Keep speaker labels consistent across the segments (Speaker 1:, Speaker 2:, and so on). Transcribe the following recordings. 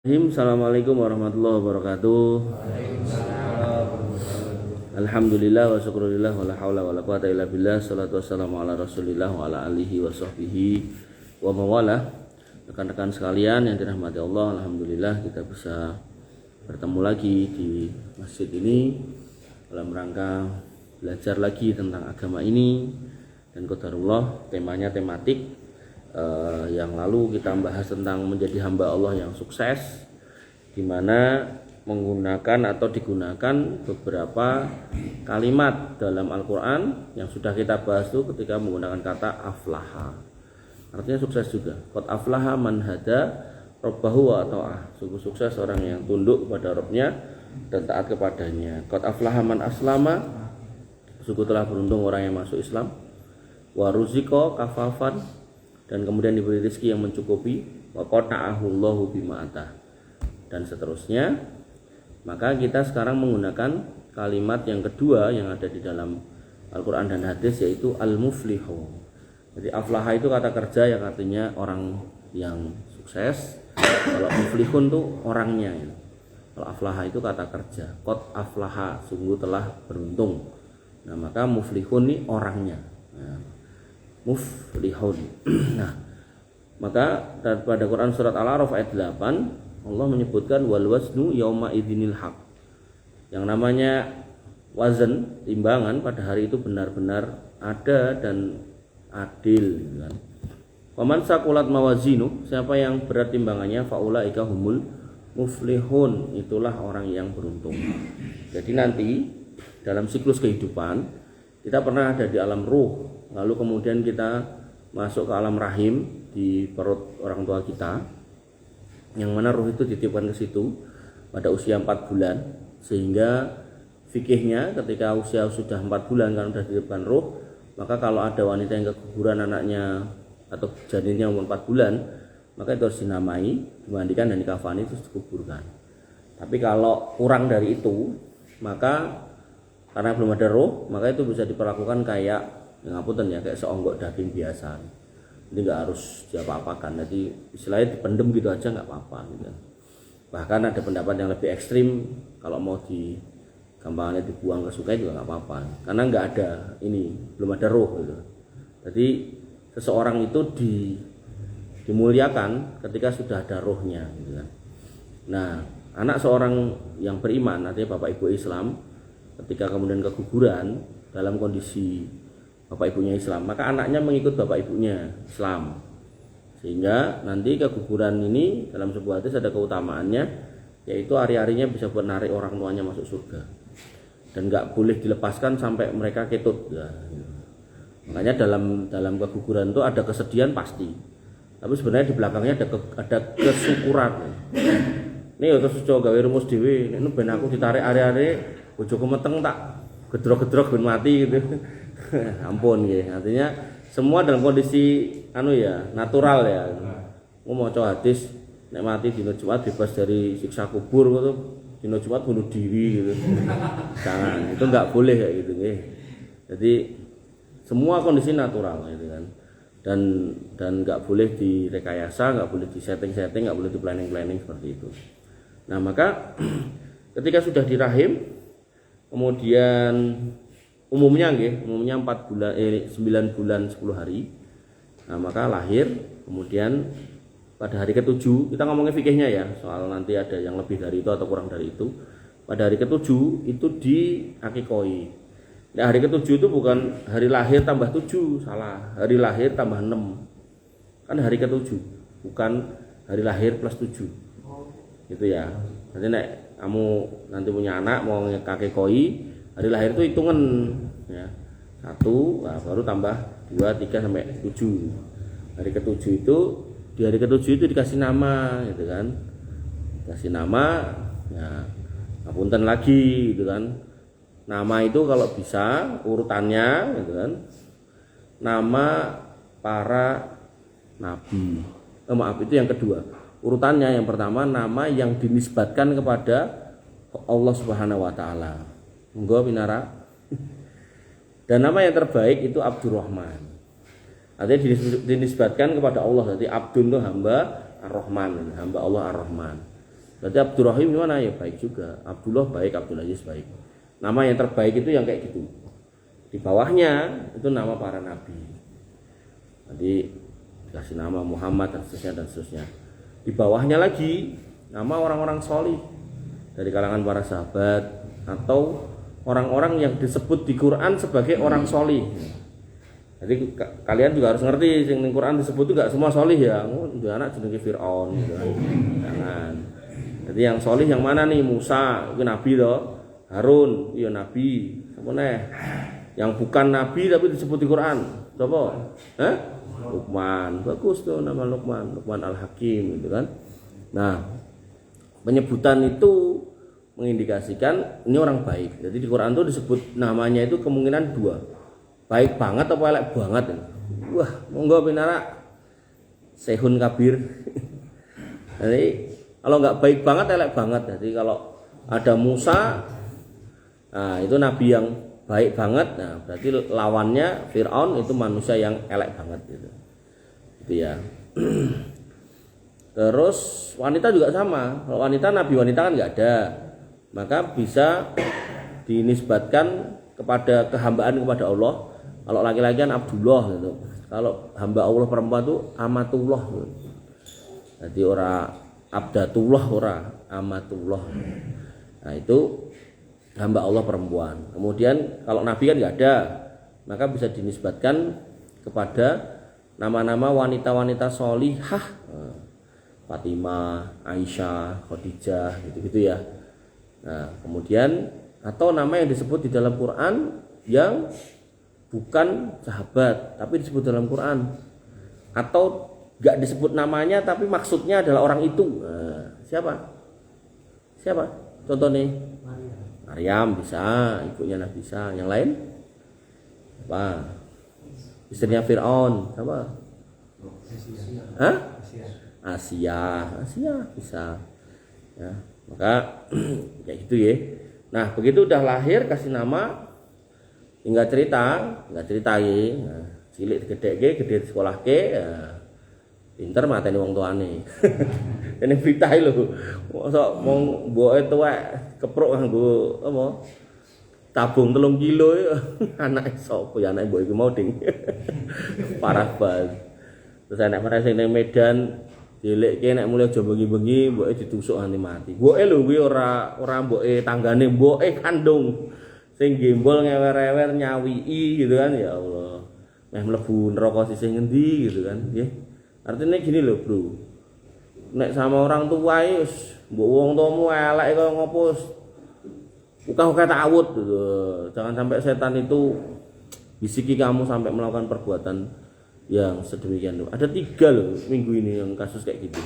Speaker 1: Assalamualaikum warahmatullahi wabarakatuh. Alhamdulillah wa syukurillah wa la hawla wa la quwata illa billah. Salatu wassalamu ala rasulillah wa ala alihi wa sahbihi wa mawalah. Rekan-rekan sekalian yang dirahmati Allah, alhamdulillah kita bisa bertemu lagi di masjid ini dalam rangka belajar lagi tentang agama ini. Dan qadarullah temanya tematik. Yang lalu kita bahas tentang menjadi hamba Allah yang sukses, di mana menggunakan atau digunakan beberapa kalimat dalam Al-Quran yang sudah kita bahas itu ketika menggunakan kata aflaha, artinya sukses juga. Qad aflaha man hada rabbahu wa ta'ah, sungguh sukses orang yang tunduk kepada Rabbnya dan taat kepadanya. Qad aflaha man aslama, sungguh telah beruntung orang yang masuk Islam. Wa ruziqa kafafan, dan kemudian diberi rezeki yang mencukupi. Wa qata'ahu Allahu bima atah, dan seterusnya. Maka kita sekarang menggunakan kalimat yang kedua yang ada di dalam Al-Quran dan hadis, yaitu al-muflihu. Jadi aflaha itu kata kerja yang artinya orang yang sukses. Kalau muflihun itu orangnya. Kalau aflaha itu kata kerja. Qad aflaha, sungguh telah beruntung. Nah, maka muflihun ini orangnya. Muflihun. Nah, maka pada Quran surat Al-A'raf ayat 8 Allah menyebutkan wal waznu yauma idzinil haq. Yang namanya wazan, timbangan pada hari itu benar-benar ada dan adil, kan. Waman saqulat mawazinu, siapa yang berat timbangannya, faulaika humul muflihun, itulah orang yang beruntung. Jadi nanti dalam siklus kehidupan kita pernah ada di alam ruh, lalu kemudian kita masuk ke alam rahim di perut orang tua kita, yang mana ruh itu ditiupkan ke situ pada usia 4 bulan, sehingga fikihnya ketika usia sudah 4 bulan kan sudah ditiupkan ruh, maka kalau ada wanita yang keguguran anaknya atau janinnya umur 4 bulan, maka itu harus dinamai, dimandikan dan dikafani, terus dikuburkan. Tapi kalau kurang dari itu, maka karena belum ada roh, maka itu bisa diperlakukan kayak kayak seonggok daging biasa. Jadi nggak harus diapa-apakan. Jadi istilahnya dipendem gitu aja nggak apa-apa. Gitu. Bahkan ada pendapat yang lebih ekstrim, kalau mau gampangnya dibuang ke sungai juga nggak apa-apa. Karena nggak ada belum ada roh. Gitu. Jadi seseorang itu dimuliakan ketika sudah ada rohnya. Gitu kan. Nah, anak seorang yang beriman, artinya bapak ibu Islam, ketika kemudian keguguran dalam kondisi bapak ibunya Islam, maka anaknya mengikut bapak ibunya Islam, sehingga nanti keguguran ini dalam sebuah hadis ada keutamaannya, yaitu hari-harinya bisa buat narik orang tuanya masuk surga, dan nggak boleh dilepaskan sampai mereka ketut. Makanya dalam keguguran itu ada kesedihan pasti, tapi sebenarnya di belakangnya ada kesyukuran. Ini terus coba gawe rumus dhewe, ini ben aku ditarik hari-hari bojoku meteng tak gedrok-gedrok ben mati gitu. Ampun nggih. Artinya semua dalam kondisi natural ya. Mau maca hadis nek mati dina Jumat bebas dari siksa kubur gitu. Dina Jumat bunuh diri gitu. Jangan, itu enggak boleh kayak gitu nggih. Jadi semua kondisi natural gitu kan. Dan enggak boleh direkayasa, enggak boleh disetting-setting, enggak boleh di-planning seperti itu. Nah, maka ketika sudah di rahim, kemudian umumnya 9 bulan 10 hari. Nah, maka lahir, kemudian pada hari ke-7, kita ngomongin fikihnya ya, soal nanti ada yang lebih dari itu atau kurang dari itu. Pada hari ke-7 itu diakikoi. Nah, hari ke-7 itu bukan hari lahir tambah 7, salah. Hari lahir tambah 6. Kan hari ke-7, bukan hari lahir plus 7. Gitu ya. Nanti nek kamu nanti punya anak mau ngakikoi, hari lahir itu hitungan ya. 1, baru tambah 2, 3 sampai 7. Hari ke-7 itu, di hari ke-7 itu dikasih nama gitu kan. Dikasih nama ya, ngapunten lagi gitu kan. Nama itu kalau bisa urutannya gitu kan. Nama para nabi. Itu yang kedua. Urutannya yang pertama nama yang dinisbatkan kepada Allah Subhanahu wa taala. Monggo pinara. Dan nama yang terbaik itu Abdurrahman. Artinya dinisbatkan kepada Allah. Jadi Abdun itu hamba Ar-Rahman, hamba Allah Ar-Rahman. Berarti Abdurrahim gimana ya, baik juga. Abdullah baik, Abdul Aziz baik. Nama yang terbaik itu yang kayak gitu. Di bawahnya itu nama para nabi. Nanti dikasih nama Muhammad dan seterusnya. Di bawahnya lagi nama orang-orang solih dari kalangan para sahabat atau orang-orang yang disebut di Quran sebagai orang solih. Jadi kalian juga harus ngerti, yang di Quran disebut itu gak semua solih ya. Udah anak jenenge Fir'aun gitu kan. Jangan. Jadi yang solih yang mana nih? Musa itu nabi loh. Harun iya nabi. Apa nih? Yang bukan nabi tapi disebut di Quran. Coba. Luqman. Bagus tuh nama Luqman. Luqman Al-Hakim gitu kan. Nah, penyebutan itu mengindikasikan ini orang baik. Jadi di Quran itu disebut namanya itu kemungkinan dua. Baik banget apa elek banget. Wah, monggo pinara Sehun Kabir. Jadi kalau nggak baik banget elek banget. Jadi kalau ada Musa, nah itu nabi yang baik banget. Nah berarti lawannya Fir'aun itu manusia yang elek banget gitu. Gitu ya. Terus wanita juga sama. Kalau wanita, nabi wanita kan nggak ada, maka bisa dinisbatkan kepada kehambaan kepada Allah. Kalau laki-laki kan Abdullah gitu. Kalau hamba Allah perempuan itu amatullah gitu. Jadi ora abdatullah, ora amatullah. Nah itu hamba Allah perempuan. Kemudian kalau nabi kan nggak ada, maka bisa dinisbatkan kepada nama-nama wanita-wanita solihah. Fatimah, Aisyah, Khadijah, gitu-gitu ya. Nah, kemudian atau nama yang disebut di dalam Quran yang bukan sahabat tapi disebut dalam Quran, atau gak disebut namanya tapi maksudnya adalah orang itu. Nah, siapa? Contohnya Maryam bisa, ibunya Nabi Isa. Yang lain apa? Istrinya Fir'aun apa? Asia bisa ya. Maka kayak gitu ya. Nah begitu udah lahir kasih nama, nggak cerita ya. Nah, cilik gede sekolah ke ya. Pinter mateni wong tuane. Ini berita lho. Mosok mong mboke tuwek kepruk nganggo apa? Tabung 3 kilo anake sapa ya, anake mbok iki mau ding. Parah banget. Terus anak mereka sing ning Medan cilik nek mulai aja bengi-bengi mboke ditusuk nganti mati. Mboke lho kuwi ora mboke tanggane, mboke kandung. Sing gembol ngewer-ewer nyawii gitu kan, ya Allah. Meh mlebu neraka sisih ngendi gitu kan, nggih. Artinya gini loh, Bro. Nek sama orang tua wis mbok wong tuamu elek kaya ngopo buka ta'awud gitu. Jangan sampai setan itu bisiki kamu sampai melakukan perbuatan yang sedemikian. Ada 3 loh minggu ini yang kasus kayak gitu.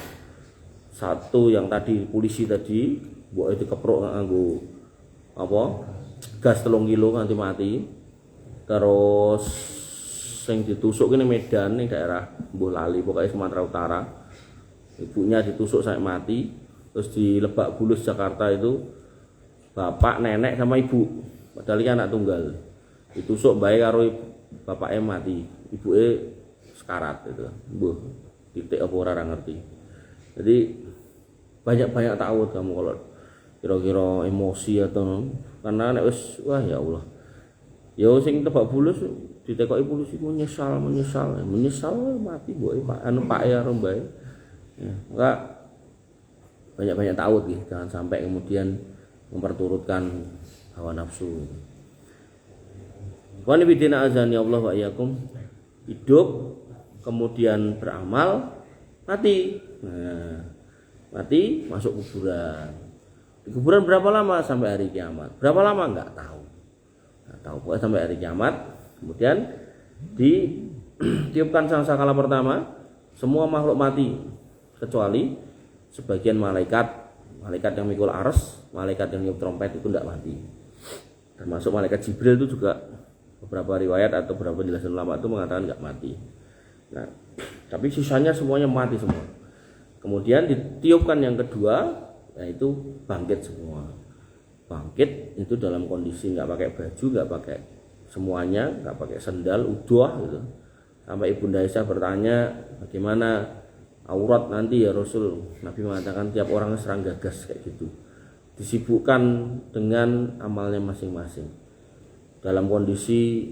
Speaker 1: Satu yang tadi polisi tadi mbok itu keprok nganggo apa? Gas 3 kilo nganti mati. Terus sing ditusuk kene Medan ning daerah mbuh lali pokoknya Sumatera Utara. Ibunya ditusuk sampai mati. Terus di Lebak Bulus Jakarta itu bapak, nenek sama ibu. Padahal iki anak tunggal. Ditusuk bae karo bapaknya mati. Ibuke sekarat itu. Mbuh titik apa ora ngerti. Jadi banyak-banyak ta'awud kamu kalau kira-kira emosi atau karena nek wis wah ya Allah. Ya sing Lebak Bulus ditekoki polisi ku menyesal mati mbok Pak anu Pak ya rombae. Ya, enggak banyak-banyak ta'awud gitu, jangan sampai kemudian memperturutkan hawa nafsu. Wa nabiyina azani Allah wa iyyakum, hidup kemudian beramal mati. Nah, mati masuk kuburan. Di kuburan berapa lama? Sampai hari kiamat. Berapa lama enggak tahu. Enggak tahu pokoknya sampai hari kiamat. Kemudian ditiupkan sangkakala pertama, semua makhluk mati kecuali sebagian malaikat yang mikul ars, malaikat yang niup trompet itu tidak mati. Termasuk malaikat Jibril itu juga beberapa riwayat atau beberapa penjelasan ulama itu mengatakan nggak mati. Nah, tapi sisanya semuanya mati semua. Kemudian ditiupkan yang kedua, yaitu bangkit semua. Bangkit itu dalam kondisi nggak pakai baju, nggak pakai semuanya, nggak pakai sendal, udah gitu. Sampai Ibunda Aisyah bertanya, bagaimana aurat nanti ya Rasul. Nabi mengatakan tiap orang serang gagas kayak gitu. Disibukkan dengan amalnya masing-masing. Dalam kondisi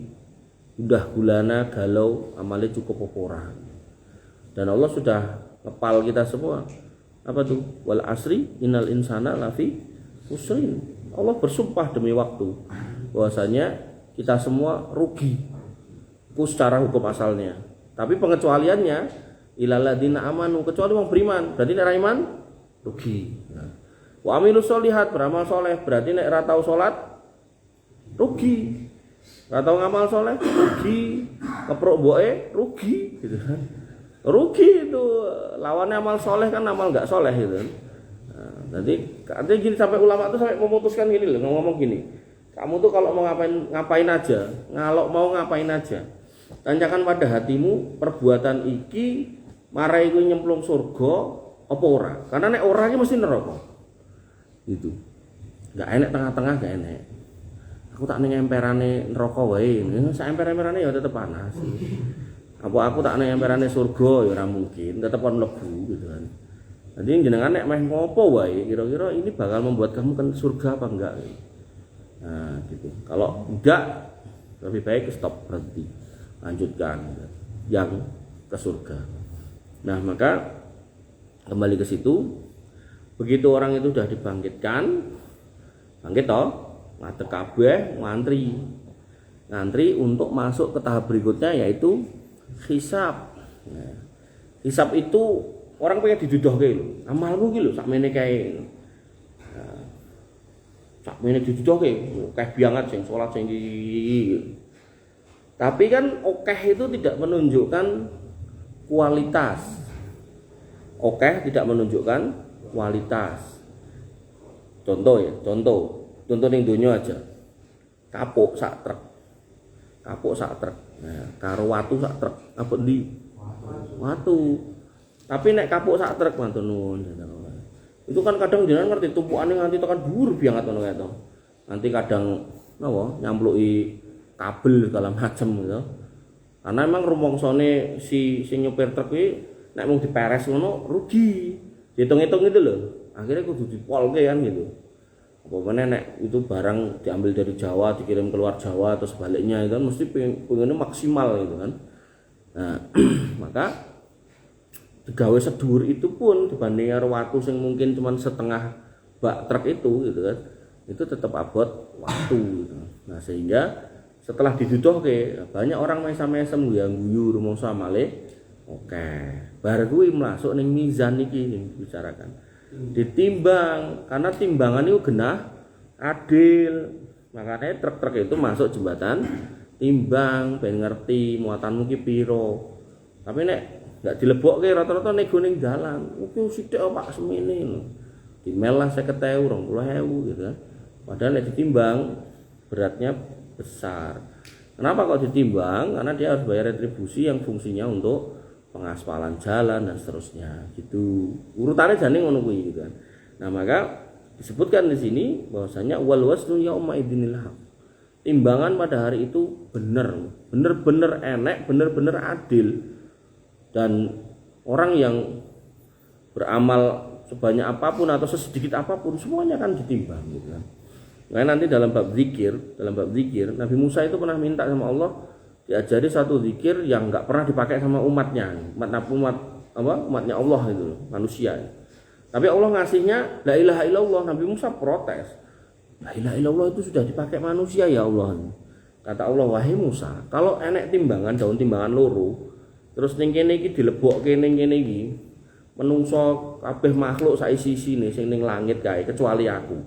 Speaker 1: udah gulana, galau, amalnya cukup opora. Dan Allah sudah ngepal kita semua. Apa tuh? Wal asri innal insana lafi khusrin. Allah bersumpah demi waktu bahwasanya kita semua rugi. Itu secara hukum asalnya. Tapi pengecualiannya ilal ladzina amanu, kecuali wong beriman. Berarti nek ra iman rugi. Nah. Wa amilus solihat, beramal soleh. Berarti nek ra tau salat rugi. Ra tau ngamal soleh rugi. Keprok mboke rugi gitu kan. Rugi itu lawannya amal soleh kan amal enggak soleh gitu kan. Nah, nanti artinya gini, sampai ulama tuh sampai memutuskan gini loh, ngomong gini. Kamu tuh kalau mau ngapain aja, ngalok mau ngapain aja. Tanyakan pada hatimu perbuatan iki marai iku nyemplung surga apa ora? Karena nek ora iki mesti neraka. Gitu. Enggak enak tengah-tengah, enggak enak. Aku tak ning emperane neraka wae. Sak emper-emperane ya tetep panas. Apa aku tak ning emperane surga ya ora mungkin, tetep kon mlebu gitu kan. Jadi jenengan nek meh ngopo wae, kira-kira ini bakal membuat kamu ke surga apa enggak? Nah, gitu. Kalau enggak, lebih baik stop, berhenti. Lanjutkan yang ke surga. Nah, maka kembali ke situ, begitu orang itu sudah dibangkitkan, bangkit toh, ngadeg kabeh, ngantri untuk masuk ke tahap berikutnya, yaitu hisab. Nah, hisab itu orang pengen diduduhke lho. Amalmu ki lho sakmene kae. Nah, sakmene diduduhke, akeh banget sing salat sing iki. Tapi kan okeh itu tidak menunjukkan kualitas. Okeh tidak menunjukkan kualitas. Contoh ning donya aja. Kapuk sak truk. Nah, karo watu sak truk. Apa ndi? Watu. Tapi nek kapuk sak truk mantun nuwun. Itu kan kadang jenengan ngerti tumpukane nganti tekan dhuwur banget ngono kae to. Nanti kadang napa nyampluki kabel segala macam gitu. Karena emang rumongsone si nyopir truk kuwi nek mung diperes ngono rugi. Dihitung-hitung itu loh. Akhirnya kudu dipolke kan gitu. Apa meneh nek itu barang diambil dari Jawa dikirim keluar Jawa atau sebaliknya itu kan mesti pengennya maksimal gitu kan. Nah, maka gawe sedhuwur itu pun dibanding karo watu sing mungkin cuma setengah bak truk itu gitu kan. Itu tetap abot waktu gitu. Nah, sehingga setelah diduduhke banyak orang mesam-mesem guyu rumangsa amale oke. Bar kuwi masuk ning mizan iki sing dibicarakan. Ditimbang karena timbangan itu genah adil. Makanya truk-truk itu masuk jembatan timbang ben ngerti muatanmu ki piro. Tapi nek enggak dilebokke rata-rata nego ning dalan. Oke sithik Pak semene lho. Dimel lah 50.000, 20.000 gitu kan. Padahal nek ditimbang beratnya besar. Kenapa kok ditimbang? Karena dia harus bayar retribusi yang fungsinya untuk pengaspalan jalan dan seterusnya. Gitu. Urutannya jane ngono kuwi gitu kan. Nah, maka disebutkan di sini bahwasanya wal wasnu yauma idzinil haq. Timbangan pada hari itu benar-benar enak, benar-benar adil. Dan orang yang beramal sebanyak apapun atau sesedikit apapun semuanya akan ditimbang gitu kan. Nah, nanti dalam bab zikir Nabi Musa itu pernah minta sama Allah diajari satu zikir yang enggak pernah dipakai sama umatnya Allah itu loh, manusia. Tapi Allah ngasihnya la ilaha illallah. Nabi Musa protes. La ilaha illallah itu sudah dipakai manusia ya Allah. Kata Allah, wahai Musa, kalau enek timbangan daun timbangan loro terus ning kene iki dilebokke ning kene iki menungso kabeh makhluk sak isi-isine sing ning langit kae kecuali aku.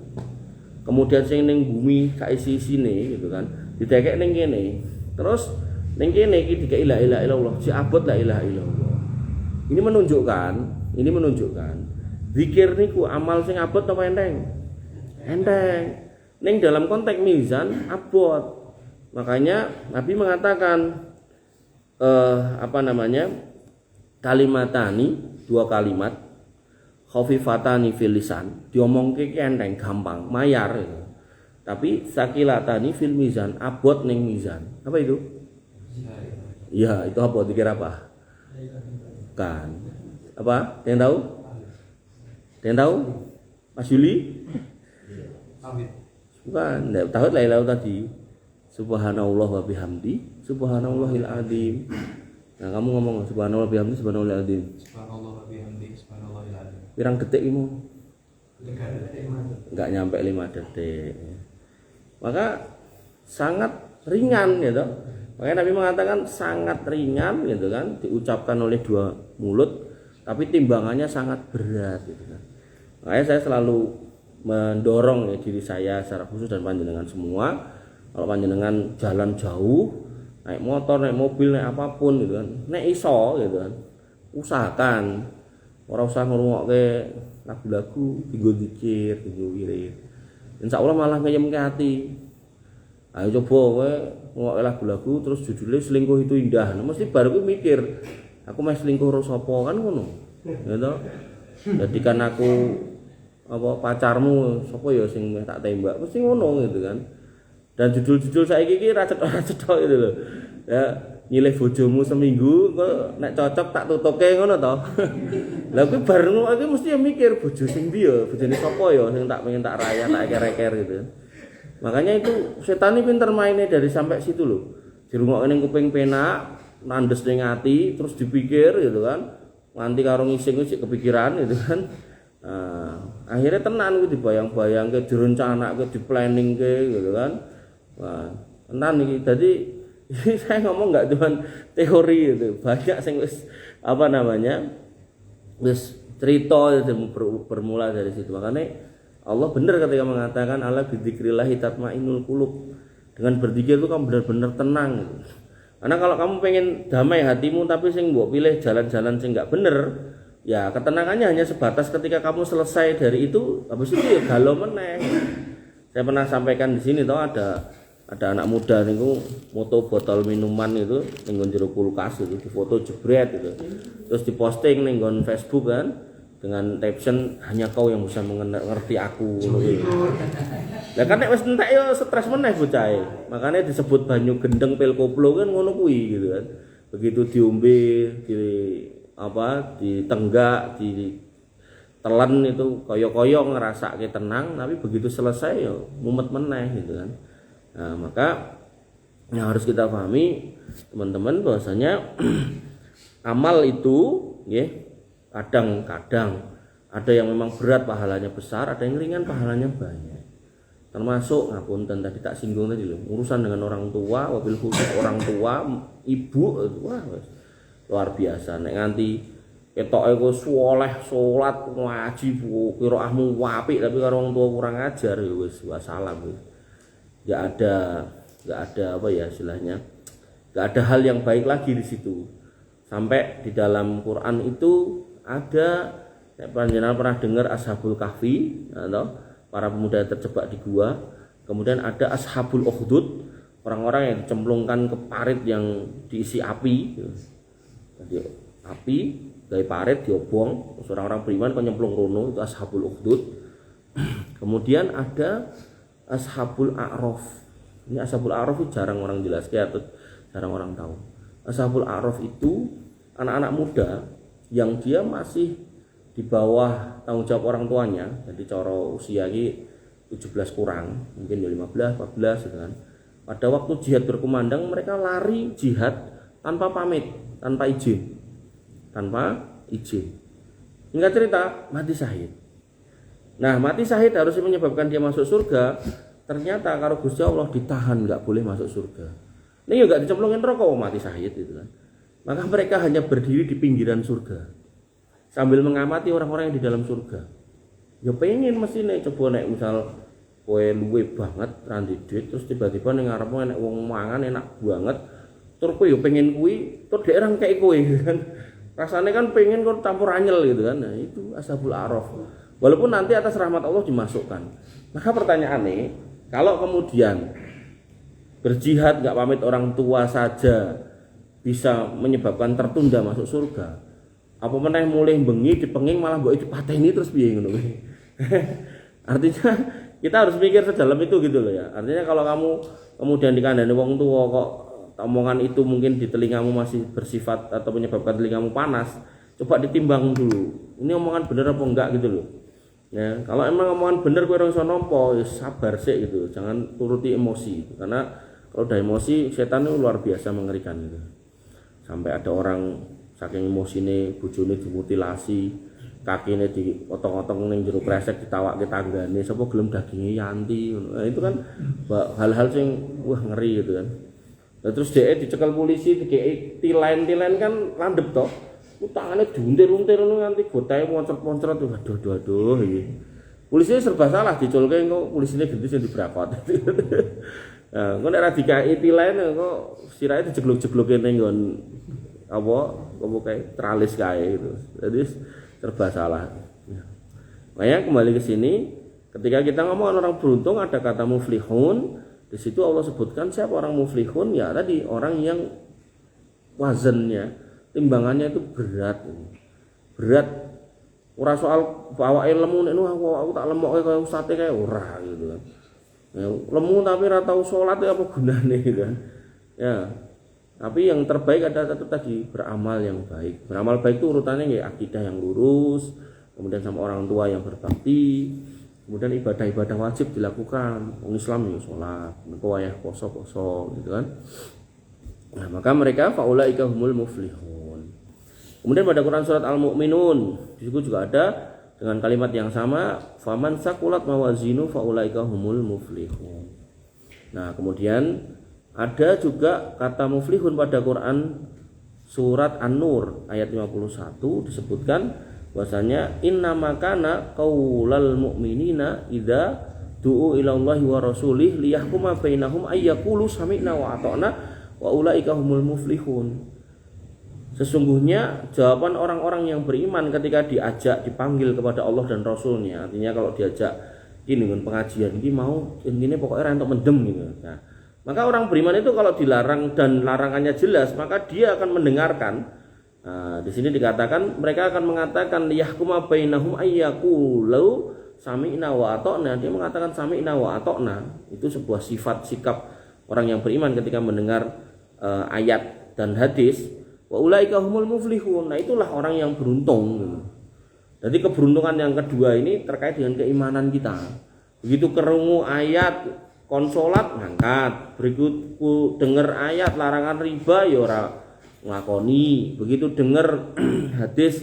Speaker 1: Kemudian sing ning bumi sak isi-isine gitu kan didekek ning kene. Terus ning kene iki dikek la ilaha illallah, si abot la ilaha illallah. Ini menunjukkan zikir niku amal sing abot apa enteng? Enteng. Ning dalam konteks mizan abot. Makanya Nabi mengatakan kalimatani, dua kalimat khafifatani fil lisan, diomongke ki enteng gampang, mayar gitu. Tapi sakilatani fil mizan, abot ning mizan. Apa itu? Iya, itu apa? Dikira apa? Kan. Apa? Ada yang tahu? Ada yang tahu? Mas Yuli? Bukan, enggak tahu la ilaha tadi. Subhanallah wa bihamdi, subhanallahil azim. Nah, kamu ngomong subhanallah wa bihamdi, subhanallahil azim.
Speaker 2: Subhanallah wa bihamdi, subhanallahil azim.
Speaker 1: Pirang detik imu? Enggak nyampe 5 detik. Maka sangat ringan gitu. Makanya Nabi mengatakan sangat ringan gitu kan, diucapkan oleh dua mulut, tapi timbangannya sangat berat gitu kan. Makanya saya selalu mendorong ya diri saya secara khusus dan panjenengan semua, kalau panjenengan jalan jauh, naik motor, naik mobil, naik apapun gitu kan, naik iso gitu kan, usahakan orang usah ngrungokke lagu-lagu, dienggo zikir, dienggo wirid. Insyaallah malah ngeyemke ati. Ayo coba kowe ngrungokke lagu-lagu terus judulnya selingkuh itu indah. Nah, mesti baru kowe mikir, aku meh selingkuh karo sapa kan ngono. Ya toh. Jadi kan aku apa pacarmu sapa ya sing meh tak tembak, mesti ngono gitu kan. Dan judul-judul saiki iki racet-racet gitu lho. Ya, nyilih bojomu seminggu kok nek cocok tak tutuke ngono to. Lah kuwi bareng iki mesti mikir bojo sing ndi ya, bojone sapa ya sing tak pengen tak raya, tak eker-eker gitu. Makanya itu setan ini pinter mainnya dari sampai situ loh. Dirungokne ning kuping penak, nandes ning ati, terus dipikir gitu kan. Nganti karo ngising wis kepikiran gitu kan. Akhirnya tenan kuwi dibayang-bayangke, direncanake, diplanningke gitu kan. Wah, tenan iki. Jadi saya ngomong enggak cuma teori gitu. Banyak sing wis apa namanya? Wis cerita bermula dari situ. Makanya Allah benar ketika mengatakan ala bidzikrillah tatmainnul qulub. Dengan berzikir itu kamu benar-benar tenang gitu. Karena kalau kamu pengen damai hatimu tapi sing mbok pilih jalan-jalan sing enggak bener, ya ketenangannya hanya sebatas ketika kamu selesai dari itu, habis itu ya galau meneh. Saya pernah sampaikan di sini toh ada anak muda niku moto botol minuman itu ning jero kulkas itu difoto jebret itu. Terus diposting ning Facebook kan dengan caption hanya kau yang bisa mengerti aku ngono kuwi. Lah kan nek wis entek ya stres meneh bocahe. Makanya disebut banyu gendeng pil koplo kan ngono kuwi gitu kan. Begitu diombe, ditenggak, ditelan itu koyo-koyo ngerasake tenang, tapi begitu selesai ya mumet meneh gitu kan. Nah, maka yang harus kita pahami teman-teman bahwasanya amal itu nggih kadang-kadang ada yang memang berat pahalanya besar, ada yang ringan pahalanya banyak. Termasuk ngapunten tadi tak singgung tadi loh, urusan dengan orang tua, wabil khusus orang tua, ibu, wah luar biasa. Nek nganti ketoke ku saleh, salat, ngaji, qiraahmu apik tapi karo orang tua kurang ajar ya wis wassalam wis. Enggak ada apa ya istilahnya. Enggak ada hal yang baik lagi di situ. Sampai di dalam Quran itu ada, panjenengan pernah dengar Ashabul Kahfi atau para pemuda yang terjebak di gua. Kemudian ada Ashabul Ukhdud, orang-orang yang dicemplungkan ke parit yang diisi api. Jadi api dari parit diobong, orang-orang beriman kok nyemplung rono, itu Ashabul Ukhdud. Kemudian ada Ashabul A'raf. Ini Ashabul A'raf itu jarang orang jelaskan atau jarang orang tahu. Ashabul A'raf itu anak-anak muda yang dia masih di bawah tanggung jawab orang tuanya. Jadi cara usia ini 17 kurang, mungkin 15, 14 gitu kan. Pada waktu jihad berkumandang mereka lari jihad tanpa pamit, tanpa izin. Singkat cerita, mati syahid. Nah, mati syahid harusnya menyebabkan dia masuk surga. Ternyata karo Gusti Allah ditahan, enggak boleh masuk surga. Ini juga dicemplungin rokok mati syahid gitu kan. Maka mereka hanya berdiri di pinggiran surga sambil mengamati orang-orang yang di dalam surga. Ya pengen mesti nek coba nek misal kowe luwe banget randidit terus tiba-tiba ning ngarepmu enek wong mangan enak banget. Tur kowe ya pengen kuwi, tur dhek orang kayak kowe kan. Rasane kan pengen kok campur anyel gitu kan. Nah, itu Ashabul A'raf. Walaupun nanti atas rahmat Allah dimasukkan. Maka pertanyaannya, kalau kemudian berjihad enggak pamit orang tua saja bisa menyebabkan tertunda masuk surga, apa meneh mulih bengi dipenging malah mbok dipateni terus piye ngono kuwi. Artinya kita harus mikir sedalam itu gitu loh ya. Artinya kalau kamu kemudian dikandani wong tua kok omongan itu mungkin di telingamu masih bersifat atau menyebabkan telingamu panas, coba ditimbang dulu. Ini omongan bener apa enggak gitu loh. Ya, kalau emang omongan bener kowe ora iso nampa, ya sabar sik gitu. Jangan turuti emosi. Karena kalau udah emosi, setan itu luar biasa mengerikan gitu. Sampai ada orang saking emosine bojone dimutilasi, kakine dipotong-potong ning jero kresek ditawake tanggane, sapa gelem daginge yanti ngono. Nah, itu kan hal-hal sing wah ngeri gitu kan. Nah, terus dhek dicekel polisi, dikei tilen-tilen kan landep toh. Tangane diuntir-untir ngono nganti gotahe moncret-moncret aduh iki. Polisi serba salah diculke engko polisine gendis sing dibrakot. Nah, engko nek ra dikai tilen kok sirahe dijegluk-jegluke ning nggon apa kae tralis kae gitu. Jadi serba salah. Makanya kembali ke sini, ketika kita ngomong orang beruntung ada kata muflihun, di situ Allah sebutkan siapa orang muflihun, ya tadi orang yang wazannya, timbangannya itu berat. Ora soal bawake lemu nek aku tak lemokke kaya sate kaya ora gitu kan. Ya, lemu tapi ora tau salat apa gunane gitu kan. Ya. Tapi yang terbaik adalah tadi beramal yang baik. Beramal baik itu urutannya nggih akidah yang lurus, kemudian sama orang tua yang berbakti, kemudian ibadah-ibadah wajib dilakukan. Orang Islam ya salat, engko wayah poso-poso gitu kan. Nah, maka mereka faulaika humul muflihun. Kemudian pada Quran surat Al-Mu'minun di situ juga ada dengan kalimat yang sama, faman saqulat mawazinu faulaika humul muflihun. Nah, kemudian ada juga kata muflihun pada Quran surat An-Nur ayat 51 disebutkan bahwasanya innamakana qaulal mu'minina idza du'u ilallahi wa rasulih liyahkuma bainahum ayyaqulu sami'na wa ata'na wa ulaika humul muflihun. Sesungguhnya jawaban orang-orang yang beriman ketika dipanggil kepada Allah dan Rasulnya, artinya kalau diajak ini dengan pengajian ini mau ini pokoknya untuk mendem gitu. Nah, maka orang beriman itu kalau dilarang dan larangannya jelas, maka dia akan mendengarkan. Nah, di sini dikatakan mereka akan mengatakan yahkuma bainahum ayyaqulu sami'na wa ata'na. Dia mengatakan sami'na wa ata'na. Itu sebuah sifat sikap orang yang beriman ketika mendengar ayat dan hadis. Wa ulaika humul muflihun. Nah, itulah orang yang beruntung. Jadi keberuntungan yang kedua ini terkait dengan keimanan kita. Begitu kerungu ayat konsolat ngangkat, berikutku dengar ayat larangan riba ya ora nglakoni, begitu dengar hadis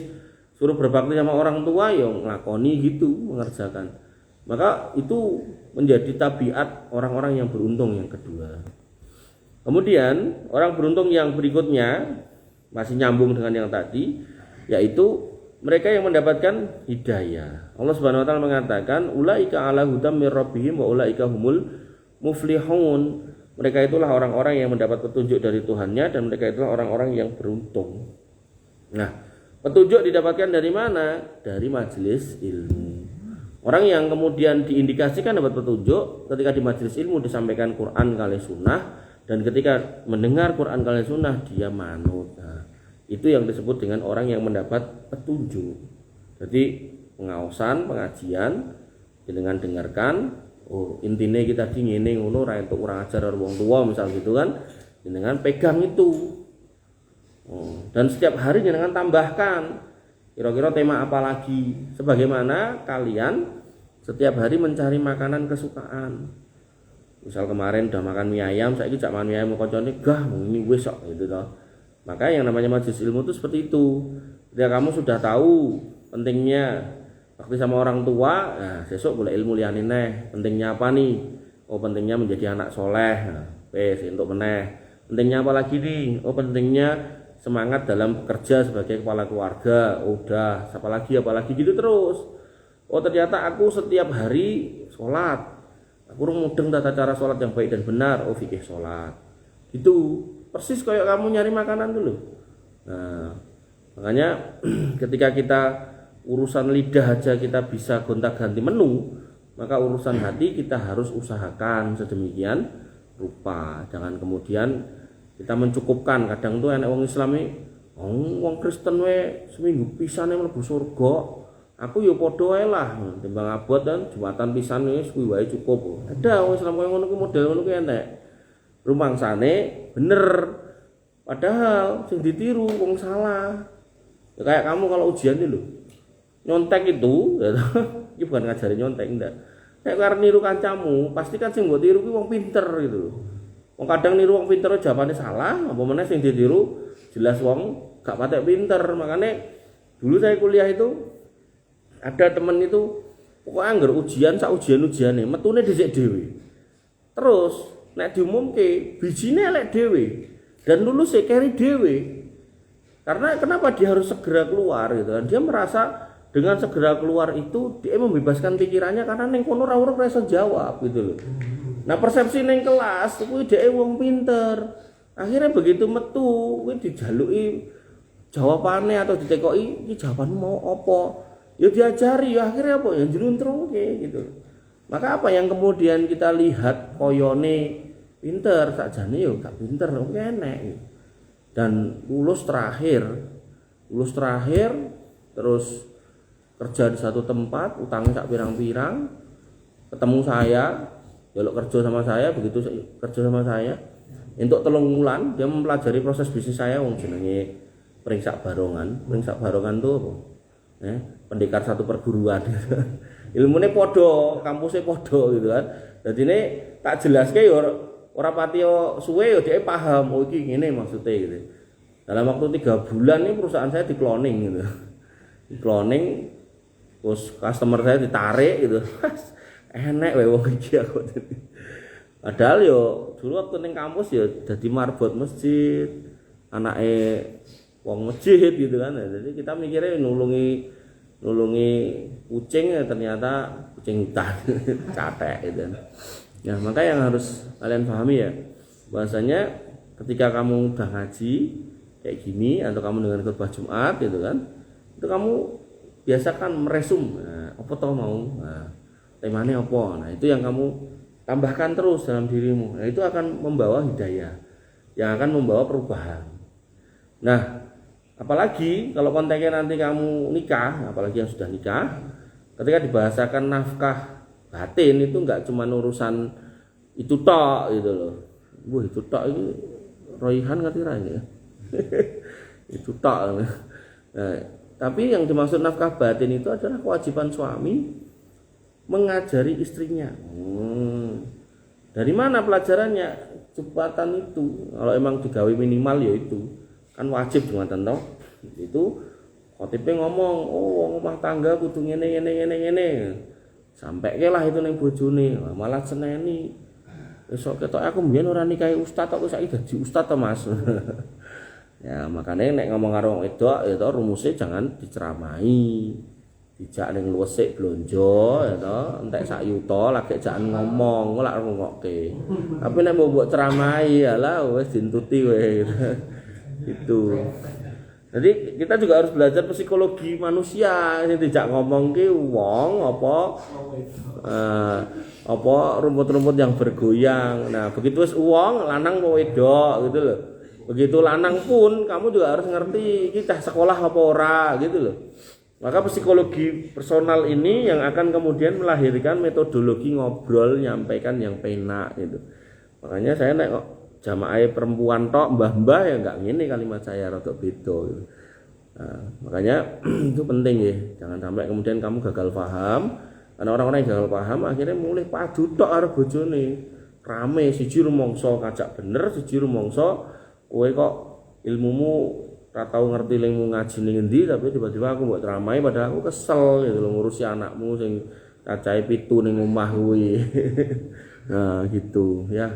Speaker 1: suruh berbakti sama orang tua ya nglakoni gitu, mengerjakan. Maka itu menjadi tabiat orang-orang yang beruntung yang kedua. Kemudian orang beruntung yang berikutnya masih nyambung dengan yang tadi, yaitu mereka yang mendapatkan hidayah. Allah Subhanahu wa taala mengatakan ulaika ala hudam mir rabbihim wa ulaika humul muflihun. Mereka itulah orang-orang yang mendapat petunjuk dari Tuhannya dan mereka itulah orang-orang yang beruntung. Nah, petunjuk didapatkan dari mana? Dari majelis ilmu. Orang yang kemudian diindikasikan dapat petunjuk ketika di majelis ilmu disampaikan Quran kali sunnah, dan ketika mendengar Quran kali sunnah dia manut. Nah, itu yang disebut dengan orang yang mendapat petunjuk. Jadi pengaosan, pengajian dengan dengarkan. Oh, intinya kita di ngene ngono ra entuk kurang ajar wong tua misal gitu kan. Dengan pegang itu. Oh, dan setiap hari dengan tambahkan kira-kira tema apa lagi, sebagaimana kalian setiap hari mencari makanan kesukaan. Misal kemarin udah makan mie ayam, saiki jak makan mie ayam koncone gah ini wis kok gitu toh. Maka yang namanya majelis ilmu itu seperti itu. Ketika kamu sudah tahu pentingnya bakti sama orang tua, nah besok boleh ilmu liyane neh. Pentingnya apa nih? Oh, pentingnya menjadi anak soleh. Nah, wes untuk meneh. Pentingnya apa lagi nih? Oh, pentingnya semangat dalam bekerja sebagai kepala keluarga. Oh, udah, apalagi gitu terus. Oh, ternyata aku setiap hari sholat. Aku mudeng tata cara sholat yang baik dan benar. Oh, fikih sholat. Itu persis kayak kamu nyari makanan dulu. Nah, makanya ketika kita urusan lidah aja kita bisa gonta-ganti menu, maka urusan hati kita harus usahakan sedemikian rupa. Jangan kemudian kita mencukupkan. Kadang tuh enek wong Islami, wong Kristen we seminggu pisane mlebu surga. Aku yo padha ae lah, timbang abot dan Jumatan pisan wis kuwi wae cukup. Ada wong Islam koyo ngono ku model ngono ku entek. Rumangsane bener. Padahal sing ditiru wong salah. Ya, kayak kamu kalau ujian itu loh, nyontek itu, ya, ini bukan ngajarin nyontek enggak. Kayak karena niru kancamu, pasti kan sing mbok tiru ki wong pinter gitu loh. Wong kadang niru wong pinter jawabannya salah, apa meneh sing ditiru jelas wong gak patek pinter. Makanya dulu saya kuliah itu ada temen itu pokoknya anggar ujian sak ujian-ujiane metune dhisik dhewe. Terus nek diumumke bijine elek dhewe dan lulus keri dhewe. Karena kenapa dia harus segera keluar gitu kan? Dia merasa dengan segera keluar itu dia membebaskan pikirannya karena ning kono ora iso jawab gitu loh. Nah, persepsi ning kelas kuwi dhek wong pinter. Akhirnya begitu metu kuwi dijaluki jawabane atau ditekoki iki jawabanmu mau apa? Ya diajari ya akhirnya apa ya njluntrungke gitu. Maka apa yang kemudian kita lihat koyone pinter sakjane yo gak pinter kok enek. Dan lulus terakhir terus kerja di satu tempat, utangnya sak pirang-pirang, ketemu saya, jaluk kerja sama saya, begitu kerja sama saya, untuk 3 bulan dia mempelajari proses bisnis saya, wong jenenge Peringsak Barongan itu apa? Pendekar satu perguruan. Ilmune padha, kampusnya padha gitu kan. Jadi ini tak jelaske ya ora pati suwe ya dhek paham, oh iki ngene maksudnya gitu. Dalam waktu 3 bulan ini perusahaan saya di-cloning gitu. Di-cloning terus customer saya ditarik gitu. Enek wae wong iki aku. Padahal yo dulu waktu ning kampus ya dadi marbot masjid, anake wong masjid gitu kan. Jadi kita mikirnya nulungi kucing ya ternyata kucing hutan. Catek gitu. Ya, maka yang harus kalian pahami ya, bahwasanya ketika kamu udah ngaji kayak gini atau kamu dengan khutbah Jumat gitu kan, itu kamu biasakan meresum, nah, apa tau mau, nah, temanya apa, nah itu yang kamu tambahkan terus dalam dirimu, nah itu akan membawa hidayah, yang akan membawa perubahan. Nah, apalagi kalau konteksnya nanti kamu nikah, apalagi yang sudah nikah, ketika dibahasakan nafkah batin itu enggak cuma urusan itu tok gitu loh. Wah, itu tok ini roihan ngerti ra ya. Itu tok. Nah, tapi yang dimaksud nafkah batin itu adalah kewajiban suami mengajari istrinya. Dari mana pelajarannya? Cepatan itu. Kalau emang digawe minimal ya itu. Kan wajib ngoten toh. Itu khotibnya ngomong, "Oh, rumah tangga kudu ngene. Sampai kelah itu ning bojone, malah seneni. Besok ketok aku mbiyen ora nikahi ustaz kok saiki dadi ustaz to, Mas. Ya, makanya nek ngomong karo wong wedok ya to rumusnya jangan diceramai. Dijak ning luwesik blonjo ya to, entek sak yuta lagi jangan ngomong, lak rungokke. Tapi nek mbok ceramai alah wis dintuti kowe. Itu. Jadi kita juga harus belajar psikologi manusia. Ini tidak ngomong ke wong apa rumput-rumput yang bergoyang. Nah, begitu wis wong lanang mau wedok gitu loh. Begitu lanang pun kamu juga harus ngerti kita sekolah apa ora gitu loh. Maka psikologi personal ini yang akan kemudian melahirkan metodologi ngobrol nyampaikan yang penak gitu. Makanya saya nek jamaah perempuan tok mbah-mbah ya enggak ngene kalimat saya rada beda gitu. Nah, makanya itu penting ya, jangan sampai kemudian kamu gagal paham. Karena orang-orang yang gagal paham akhirnya mulai padu tok karo bojone. Rame siji rumangsa kacak bener, siji rumangsa kowe kok ilmumu ora tau ngerti ilmu ngaji ning endi tapi tiba-tiba aku mbok ceramai padahal aku kesel gitu lho ngurusi anakmu sing cacahe 7 ning omah kuwi. Nah, gitu ya.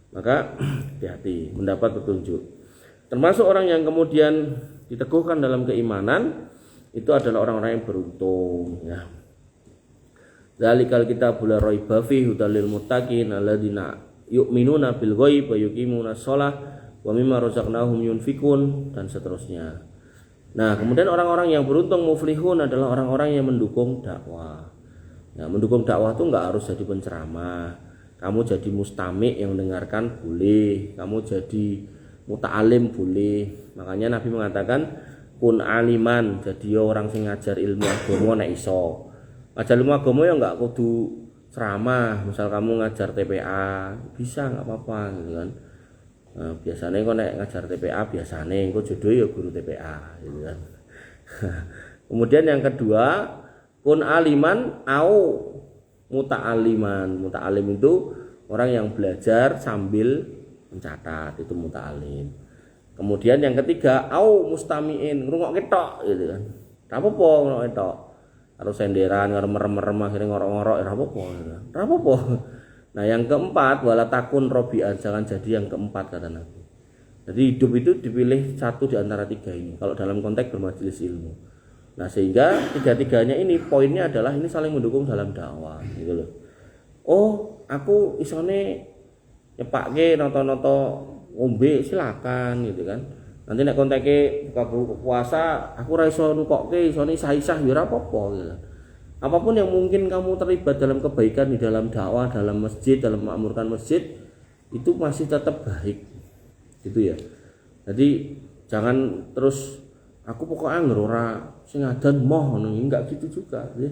Speaker 1: Maka hati-hati mendapat petunjuk. Termasuk orang yang kemudian diteguhkan dalam keimanan itu adalah orang-orang yang beruntung ya. Zalikal kitabul la raiba fihi hudalil muttaqin alladzina yu'minuna bil ghaib wa yuqimuna shalah wa mimma razaqnahum yunfikun dan seterusnya. Nah, kemudian orang-orang yang beruntung muflihun adalah orang-orang yang mendukung dakwah. Nah, mendukung dakwah itu enggak harus jadi penceramah. Kamu jadi mustami' yang mendengarkan boleh, kamu jadi muta'alim boleh. Makanya Nabi mengatakan kun aliman, jadi orang sing ngajar ilmu agama nek iso. Ngajar ilmu agama ya enggak kudu ceramah, misal kamu ngajar TPA, bisa enggak apa-apa gitu kan. Nah, biasanya kok nek ngajar TPA biasane engko jodoh ya guru TPA gitu kan. Kemudian yang kedua, kun aliman au muta'aliman. Muta'alim itu orang yang belajar sambil mencatat, itu muta'alim. Kemudian yang ketiga, au mustamiin, ngrungokke tok gitu kan. Ora apa-apa ngrungokke tok. Karo senderan, karo merem-merem akhirnya ngorok-ngorok ora apa-apa gitu. Ora apa-apa. Nah, yang keempat, wala takun robian, jangan jadi yang keempat kata Nabi. Jadi hidup itu dipilih satu di antara tiga ini kalau dalam konteks bermajelis ilmu. Nah, sehingga tiga-tiganya ini poinnya adalah ini saling mendukung dalam dakwah gitu loh. Oh, aku isone nyepakke noto-noto ombe silakan gitu kan. Nanti nek konteke buka puasa aku ora iso nukokke isone isah-isah ya ora apa-apa gitu. Apapun yang mungkin kamu terlibat dalam kebaikan di dalam dakwah, dalam masjid, dalam memakmurkan masjid itu masih tetap baik. Gitu ya. Jadi jangan terus aku pokoknya ngerora sing adan moh ngono, enggak gitu juga ya.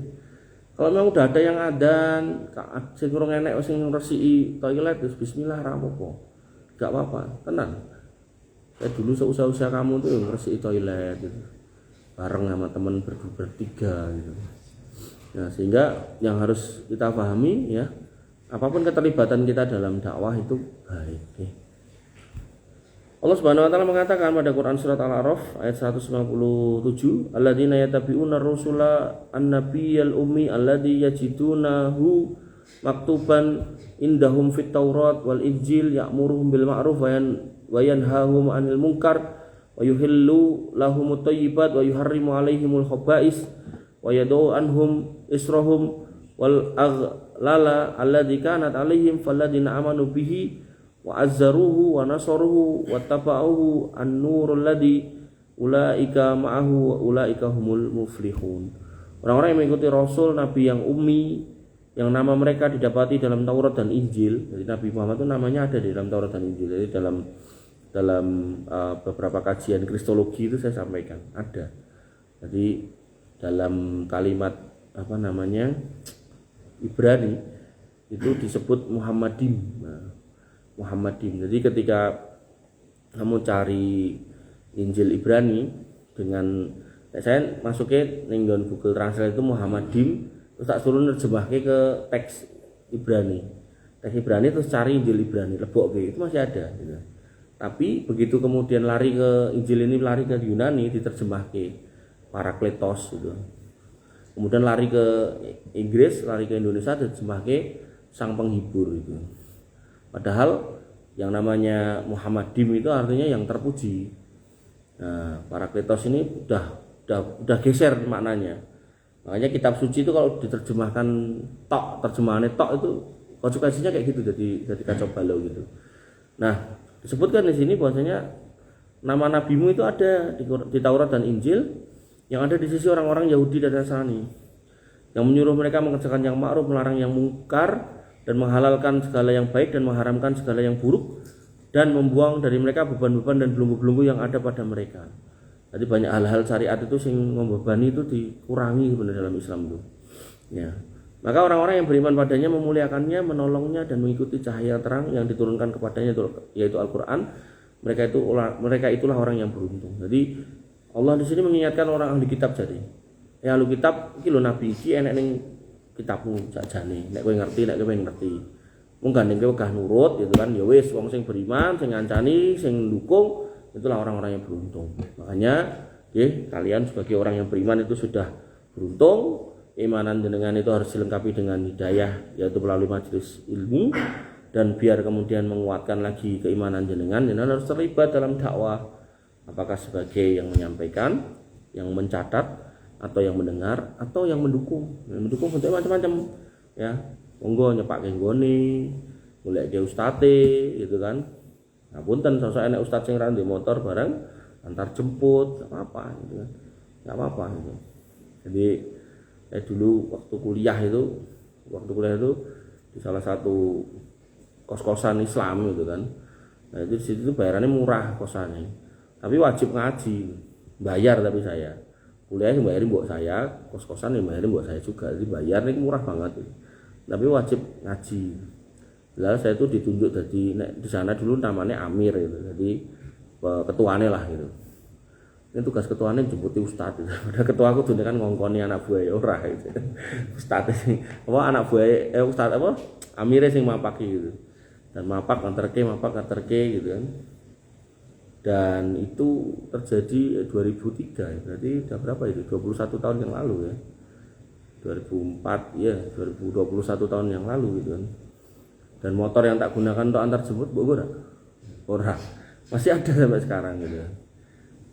Speaker 1: Kalau memang udah ada yang adan, sing urung enek sing resiki toilet wis bismillah ra apa-apa. Enggak apa-apa, tenang. Ya dulu seusaha-usaha kamu tuh resiki toilet gitu. Bareng sama teman bertiga gitu. Nah, sehingga yang harus kita pahami ya, apapun keterlibatan kita dalam dakwah itu baik ya. Allah Subhanahu wa taala mengatakan pada Quran surat Al-A'raf ayat 197, alladzina yattabi'una ar-rusula an-nabiyyal ummi alladzi yajidunahu maktuban indahum fit Taurat wal Injil ya'muruhum bil ma'ruf wa yanhahum 'anil munkar wa yuhillu lahumut thayyibat wa yuharrimu 'alaihimul khaba'is wa yad'u anhum israhum wal aghlala alladzi kanat 'alaihim falladzina amanu bihi wa azzaruhu wa nasaruhu wa taba'uhu an-nurul ladzi ulaika ma'ahu wa ulaika humul muflihun. Orang-orang yang mengikuti Rasul Nabi yang ummi yang nama mereka didapati dalam Taurat dan Injil. Jadi Nabi Muhammad itu namanya ada di dalam Taurat dan Injil. Jadi dalam beberapa kajian kristologi itu saya sampaikan ada. Jadi dalam kalimat Ibrani itu disebut Muhammadim. Muhammadim. Jadi ketika kamu cari Injil Ibrani dengan saya masukin ning Google Translate itu Muhammadim, terus tak suruh nerjemahke ke teks Ibrani. Teks Ibrani terus cari Injil Ibrani, lebokke itu masih ada gitu. Tapi begitu kemudian lari ke Injil ini lari ke Yunani diterjemahke Parakletos gitu. Kemudian lari ke Inggris, lari ke Indonesia diterjemahke Sang Penghibur gitu. Padahal yang namanya Muhammadim itu artinya yang terpuji. Nah, Parakletos ini udah geser maknanya. Makanya kitab suci itu kalau diterjemahkan terjemahannya itu konsekuensinya kayak gitu, jadi kacau balau gitu. Nah, disebutkan di sini bahwasanya nama nabimu itu ada di Taurat dan Injil yang ada di sisi orang-orang Yahudi dan Nasrani yang menyuruh mereka mengerjakan yang ma'ruf, melarang yang mungkar, dan menghalalkan segala yang baik dan mengharamkan segala yang buruk, dan membuang dari mereka beban-beban dan belenggu-belenggu yang ada pada mereka. Jadi banyak hal-hal syariat itu sing membebani itu dikurangi sebenarnya dalam Islam itu. Ya. Maka orang-orang yang beriman padanya memuliakannya, menolongnya dan mengikuti cahaya terang yang diturunkan kepadanya yaitu Al-Qur'an. Mereka itulah orang yang beruntung. Jadi Allah di sini mengingatkan orang ahli kitab jadi. Ya ahli kitab iki lho nabi iki enek ning kitabmu sakjane. Nek kowe ngerti, nek kowe ngerti. Mung gandeng kowe gah nurut gitu kan. Ya wis wong sing beriman, sing ngancani, sing dukung, itulah orang-orang yang beruntung. Makanya nggih kalian sebagai orang yang beriman itu sudah beruntung. Imanan jenengan itu harus dilengkapi dengan hidayah yaitu melalui majelis ilmu, dan biar kemudian menguatkan lagi keimanan jenengan harus terlibat dalam dakwah, apakah sebagai yang menyampaikan, yang mencatat, atau yang mendengar, atau yang mendukung. Yang mendukung bentuk macam-macam ya. Monggo nyepake nggone, golek ustate gitu kan. Nah, punten sosok enek ustaz sing ra ndek motor bareng antar jemput, enggak apa-apa gitu kan. Enggak apa-apa gitu. Jadi dulu waktu kuliah itu di salah satu kos-kosan Islam gitu kan. Nah, itu di situ bayarannya murah kosannya. Tapi wajib ngaji. Bayar tapi saya. Kuliah yang bayarin buat saya, kos-kosan yang bayarin buat saya juga. Jadi bayar ini murah banget. Tapi wajib ngaji. Lalu saya itu ditunjuk di sana dulu namanya Amir gitu. Jadi ketuanya lah gitu. Ini tugas ketuanya jemputi ustad gitu. Udah ketua aku dunia kan ngongkoni anak buah ora gitu. Ustad apa anak buah ustad apa amire sing mapaki gitu. Dan mapak nganterke gitu kan. Dan itu terjadi 2003 ya. Berarti udah berapa itu? 21 tahun yang lalu ya. 2004 ya, 2021 tahun yang lalu gitu kan. Dan motor yang tak gunakan untuk antar jemput ora. Masih ada sampai sekarang gitu kan.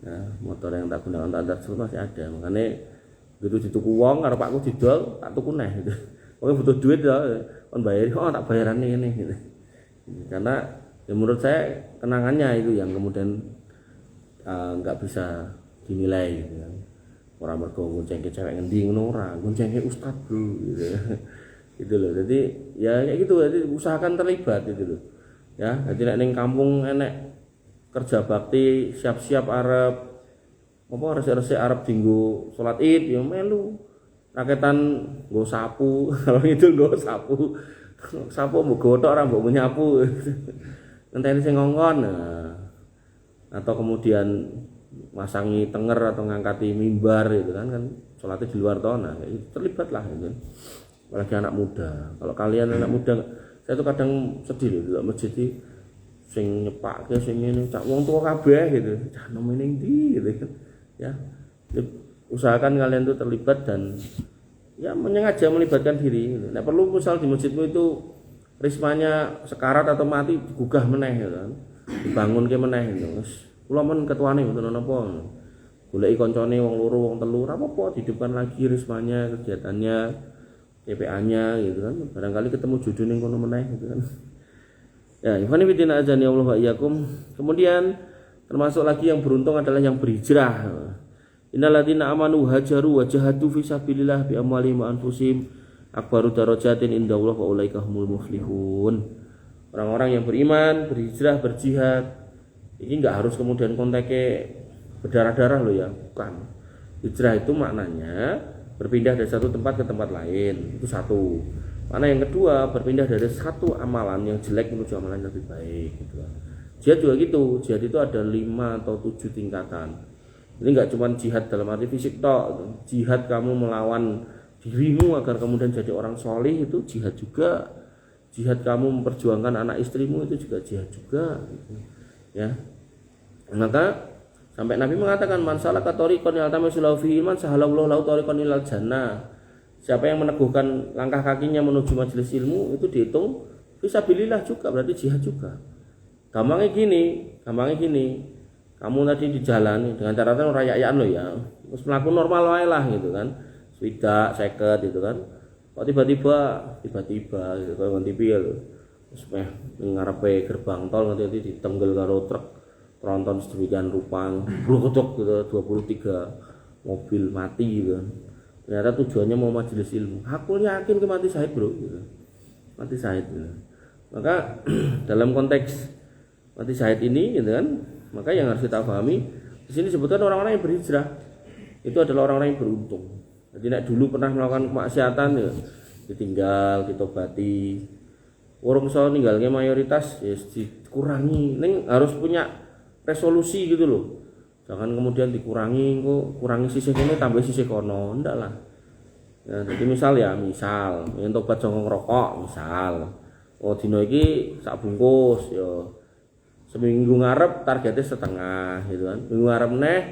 Speaker 1: Nah, motor yang tak gunakan untuk antar jemput masih ada. Makanya begitu dituku wong karo pakku didol, tak tuku neh gitu. Pokoknya butuh duit ya, kon bayar, tak bayaran ini gitu. Karena ya menurut saya kenangannya itu yang kemudian nggak bisa dinilai gitu kan. Orang mergo goncengke cewek ngendi ngono ora, goncengke ustad bro gitu. Gitu loh. Jadi ya kayak gitu, jadi usahakan terlibat gitu loh. Ya, jadi nek ning kampung enek kerja bakti siap-siap arep apa resik-resik arep dinggo salat Id ya melu. Raketan nggo sapu, kalau itu nggo sapu. Sapu mbok gothok ora mbok nyapu. Ngenteni sing ngongkon. Nah, atau kemudian masangi tenger atau ngangkati mimbar gitu kan salatnya di luar toh. Nah, itu terlibat lah gitu. Apalagi anak muda. Kalau kalian anak muda, saya tuh kadang sedih loh di masjid sing nyepake sing ngene cak wong tuwa kabeh gitu. Cak nomene ndi gitu kan. Ya. Usahakan kalian tuh terlibat dan ya menyengaja melibatkan diri gitu. Nah, perlu misal di masjidmu itu rismanya sekarat atau mati digugah meneh gitu kan. Dibangun ke meneh gitu. Wis kula men ketuane mboten napa. Goleki koncone wong loro wong telu ora apa-apa dihidupkan lagi rismanya, kegiatannya, TPA-nya gitu kan. Barangkali ketemu jodoh ning kono meneh gitu kan. Ya, ifani bidina azani Allah wa iyyakum. Kemudian termasuk lagi yang beruntung adalah yang berhijrah. Innalladzina amanu hajaru wa jahadu fi sabilillah bi amwalihim wa anfusihim akbaru darajatin indallah wa ulaika humul muflihun. Orang-orang yang beriman, berhijrah, berjihad. Ini enggak harus kemudian kontaknya berdarah-darah loh ya, bukan. Hijrah itu maknanya berpindah dari satu tempat ke tempat lain. Itu satu. Mana yang kedua, berpindah dari satu amalan yang jelek menuju amalan yang lebih baik gitu. Jihad juga gitu. Jihad itu ada 5 atau 7 tingkatan. Ini enggak cuma jihad dalam arti fisik toh. Jihad kamu melawan dirimu agar kemudian jadi orang soleh itu jihad juga. Jihad kamu memperjuangkan anak istrimu itu juga jihad juga gitu. Ya. Maka sampai Nabi mengatakan man salaka tariqan yaltamisu lahu fihi ilman sahalallahu lahu tariqan ilal jannah. Siapa yang meneguhkan langkah kakinya menuju majelis ilmu itu dihitung fisabilillah juga, berarti jihad juga. Gampangnya gini. Kamu tadi di jalan dengan catatan rakyat-rakyaan lo ya. Terus melakukan normal wae lah gitu kan. Swidak, 50 gitu kan. Kok tiba-tiba gitu kan nganti piye lho. Terus ngarepe gerbang tol nanti ditenggel karo truk tronton sedemikian rupa, bluduk gitu 23 mobil mati gitu kan. Ternyata tujuannya mau majelis ilmu. Aku yakin ke mati syahid bro gitu. Mati syahid gitu. Maka dalam konteks mati syahid ini gitu kan, maka yang harus kita pahami di sini disebutkan orang-orang yang berhijrah itu adalah orang-orang yang beruntung. Jadi nek dulu pernah melakukan kemaksiatan ya ditinggal, ditobati. Orang iso ninggalke mayoritas ya dikurangi. Ning harus punya resolusi gitu loh. Jangan kemudian dikurangi, kok kurangi sisih kene tambah sisih kono, ndak lah. Ya, jadi misal yang tobat jongkong rokok misal. Oh dino iki sak bungkus ya. Seminggu ngarep targetnya setengah gitu kan. Minggu ngarep neh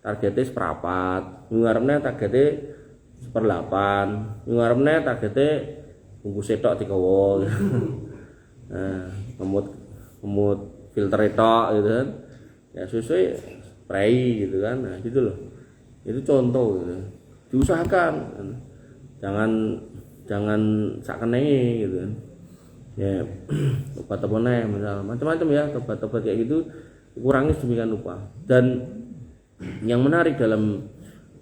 Speaker 1: targetnya seperempat. Minggu ngarep neh targetnya 1/8. Minggu ngarep neh targetnya bungkus tok digawa gitu. Nah, kemut filter tok gitu kan. Ya sesuai spray gitu kan. Nah, gitu loh. Itu contoh gitu. Diusahakan. Jangan sakene gitu kan. Ya, obat apa nih misal macam-macam ya, obat-obat kayak gitu dikurangi sedemikian rupa. Dan yang menarik dalam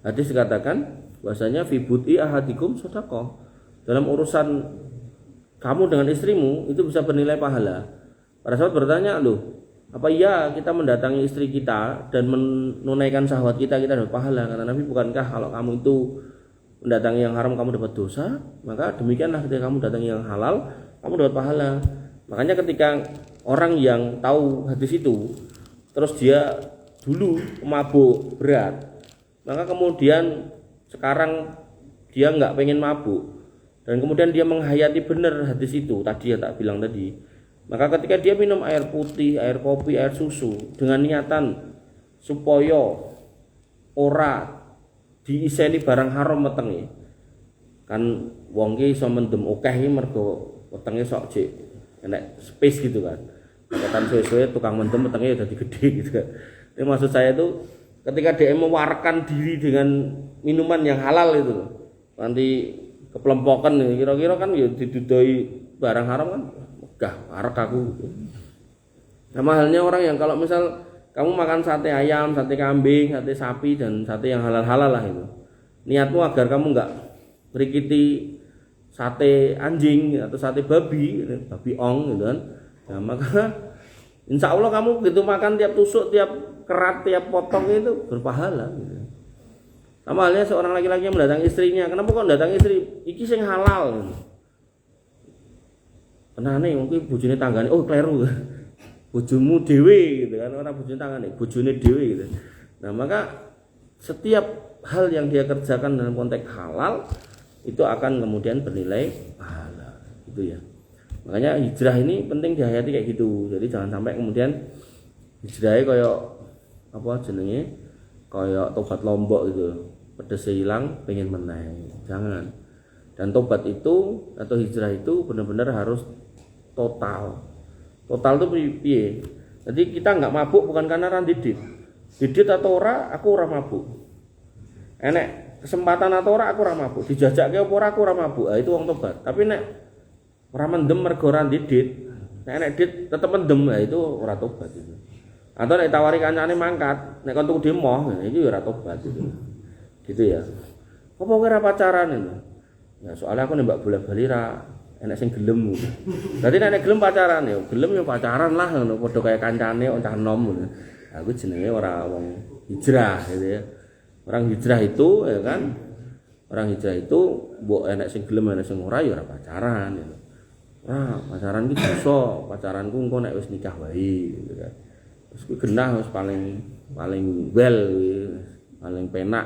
Speaker 1: hadis dikatakan bahwasanya fi bud'i ahadikum sedekah. Dalam urusan kamu dengan istrimu itu bisa bernilai pahala. Para sahabat bertanya, loh, apa iya kita mendatangi istri kita dan menunaikan syahwat kita dapat pahala? Kata Nabi, bukankah kalau kamu itu mendatangi yang haram kamu dapat dosa? Maka demikianlah ketika kamu datangi yang halal kamu dapat pahala. Makanya ketika orang yang tahu hadis itu terus dia dulu pemabuk berat, maka kemudian sekarang dia nggak pengen mabuk, dan kemudian dia menghayati benar hadis itu tadi yang tak bilang tadi, maka ketika dia minum air putih, air kopi, air susu dengan niatan supaya ora diiseni barang haram wetenge, kan wong ki iso mendem akeh iki mergo wetenge sok jek enek space gitu kan. Katan suwe-suwe tukang mendem wetenge udah gede gitu kan. Ini maksud saya itu ketika dia mewarkan diri dengan minuman yang halal itu, nanti keplompokan kira-kira kan ya didudoi barang haram kan megah arek aku. Sama halnya orang yang kalau misal kamu makan sate ayam, sate kambing, sate sapi dan sate yang halal-halal lah itu, niatmu agar kamu enggak merikiti sate anjing atau sate babi ong gitu kan. Nah, maka insya Allah kamu begitu makan tiap tusuk, tiap kerat, tiap potong itu berpahala gitu. Sama halnya seorang laki-laki yang mendatangi istrinya, kenapa kok mendatangi istri? Iki sing halal gitu. Kenane mungkin bojone tanggane, oh kleru. Bojomu dhewe gitu kan, orang bojone tanggane, bojone dhewe gitu. Nah, maka setiap hal yang dia kerjakan dalam konteks halal itu akan kemudian bernilai pahala gitu ya. Makanya hijrah ini penting dihayati kayak gitu. Jadi jangan sampai kemudian hijrahnya kayak apa jenenge, kayak tobat lombok gitu, pedesnya hilang pengen menang. Jangan. Dan tobat itu atau hijrah itu benar-benar harus total. Total itu piye? Jadi kita nggak mabuk bukan karena randidit. Didit atau ora, aku ora mabuk. Enek kesempatan atau ora, aku ora mabuk. Dijajake apa ora, aku ora mabuk. Nah, itu wong tobat. Tapi nek ora mendem mergo ora didit, nek dit tetep mendem, nah itu ora tobat itu. Atau nek tawari kancane mangkat, nek kon tuku demoh, nah itu ora tobat itu. Gitu ya. Apa kowe ora pacaran itu? Ya soalnya aku nembak bola-bali ra enek sing gelem. Dadi nek gelem pacaran ya, gelem ya pacaran lah ngono, padha kaya kancane cah nom ngono. Aku jenenge ora wong hijrah gitu ya. Orang hijrah itu ya kan, orang hijrah itu mbok enek sing gelem enek sing ora ya ora pacaran ya. Nah, pacaran ki dosa, pacaranku engko nek wis nikah wae gitu kan. Terus kuwi genah wis paling well, paling penak.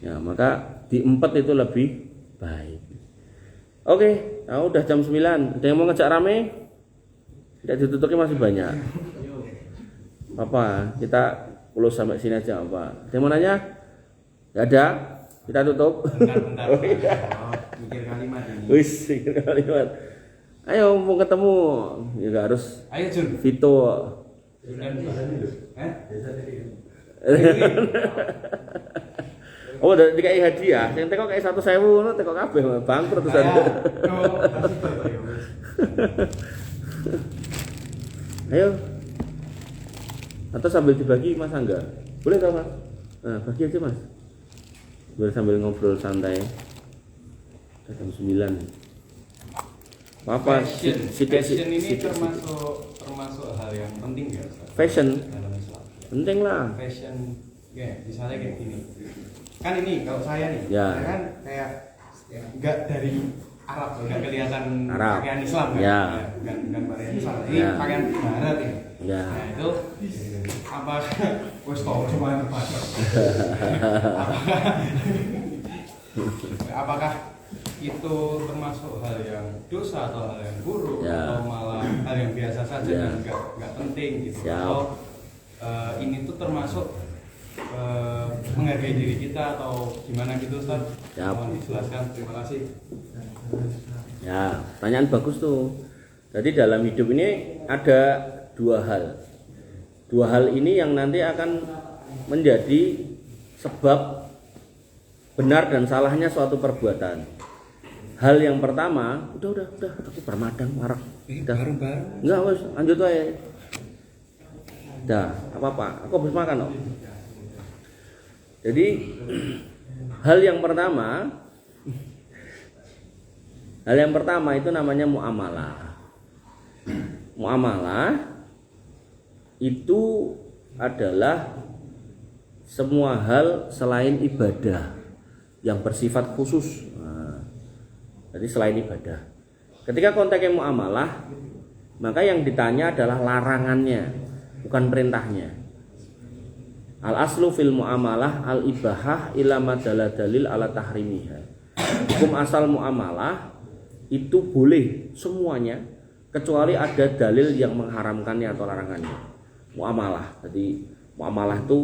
Speaker 1: Ya, maka diempet itu lebih baik. Oke, nah udah jam 9. Ada yang mau ngejak rame? Tidak ditutupnya masih banyak. Apa? Kita close sampai sini aja, apa? Ada yang mau nanya? Enggak ada? Kita tutup.
Speaker 2: Bentar. Mikir kalimat ini.
Speaker 1: Wis, mikir kalimat. Ayo mau ketemu, ya gak harus.
Speaker 2: Ayo Jun.
Speaker 1: Vito. Oh, udah dikai hadiah. Yang teko kayak 1.000 ngono teko kabeh bangkrut terus ada. Ayo. Atau sambil dibagi Mas Angga. Boleh tau Mas? Nah, bagi aja Mas. Biar sambil ngobrol santai. Jam 9. Apa
Speaker 2: fashion ini termasuk hal yang penting ya Ustaz?
Speaker 1: Fashion
Speaker 2: Dalam Islam.
Speaker 1: penting lah.
Speaker 2: Fashion ya, misalnya kayak gini. Kan ini kalau saya nih,
Speaker 1: Ya.
Speaker 2: saya kan kayak enggak dari Arab, enggak kelihatan
Speaker 1: Arab.
Speaker 2: pakaian Islam kan?
Speaker 1: Ya.
Speaker 2: Bukan pakaian Islam. Ini
Speaker 1: Ya.
Speaker 2: pakaian barat ini.
Speaker 1: Ya.
Speaker 2: Nah, itu apa wes tau cuma pakai. Apakah itu termasuk hal yang dosa atau hal yang buruk,
Speaker 1: Ya.
Speaker 2: atau malah hal yang biasa saja
Speaker 1: Ya.
Speaker 2: dan enggak penting gitu.
Speaker 1: Siap.
Speaker 2: Atau ini tuh termasuk menghargai diri kita atau gimana gitu Ustaz?
Speaker 1: Siap.
Speaker 2: Mohon dijelaskan. Terima kasih.
Speaker 1: Ya, pertanyaan bagus tuh. Jadi dalam hidup ini ada dua hal. Dua hal ini yang nanti akan menjadi sebab benar dan salahnya suatu perbuatan. Hal yang pertama, udah aku bermadang marah.
Speaker 2: Bareng-bareng.
Speaker 1: Enggak, wes, lanjut aja. Dah, apa-apa. Aku habis makan kok. Jadi hal yang pertama itu namanya muamalah. Muamalah itu adalah semua hal selain ibadah yang bersifat khusus. Nah, jadi selain ibadah. Ketika konteksnya muamalah, maka yang ditanya adalah larangannya, bukan perintahnya. Al aslu fil muamalah al ibahah ila madalla dalil ala tahrimiha. Hukum asal muamalah itu boleh semuanya kecuali ada dalil yang mengharamkannya atau larangannya. Muamalah. Jadi muamalah itu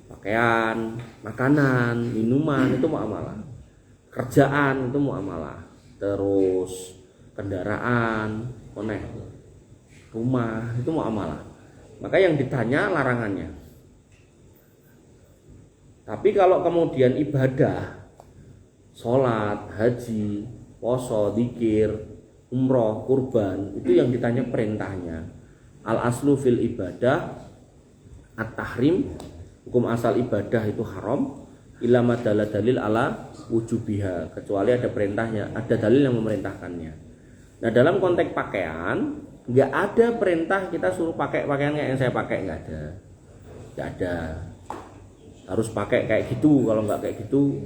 Speaker 1: pakaian, makanan, minuman itu muamalah. Kerjaan itu muamalah. Terus kendaraan, rumah itu muamalah. Maka yang ditanya larangannya. Tapi kalau kemudian ibadah, sholat, haji, poso, dzikir, umroh, kurban, itu yang ditanya perintahnya. Al aslu fil ibadah at-tahrim, hukum asal ibadah itu haram, illa madalla dalil ala wujubiha, kecuali ada perintahnya, ada dalil yang memerintahkannya. Nah dalam konteks pakaian, nggak ada perintah kita suruh pakai pakaian kayak yang saya pakai, nggak ada. Harus pakai kayak gitu, kalau nggak kayak gitu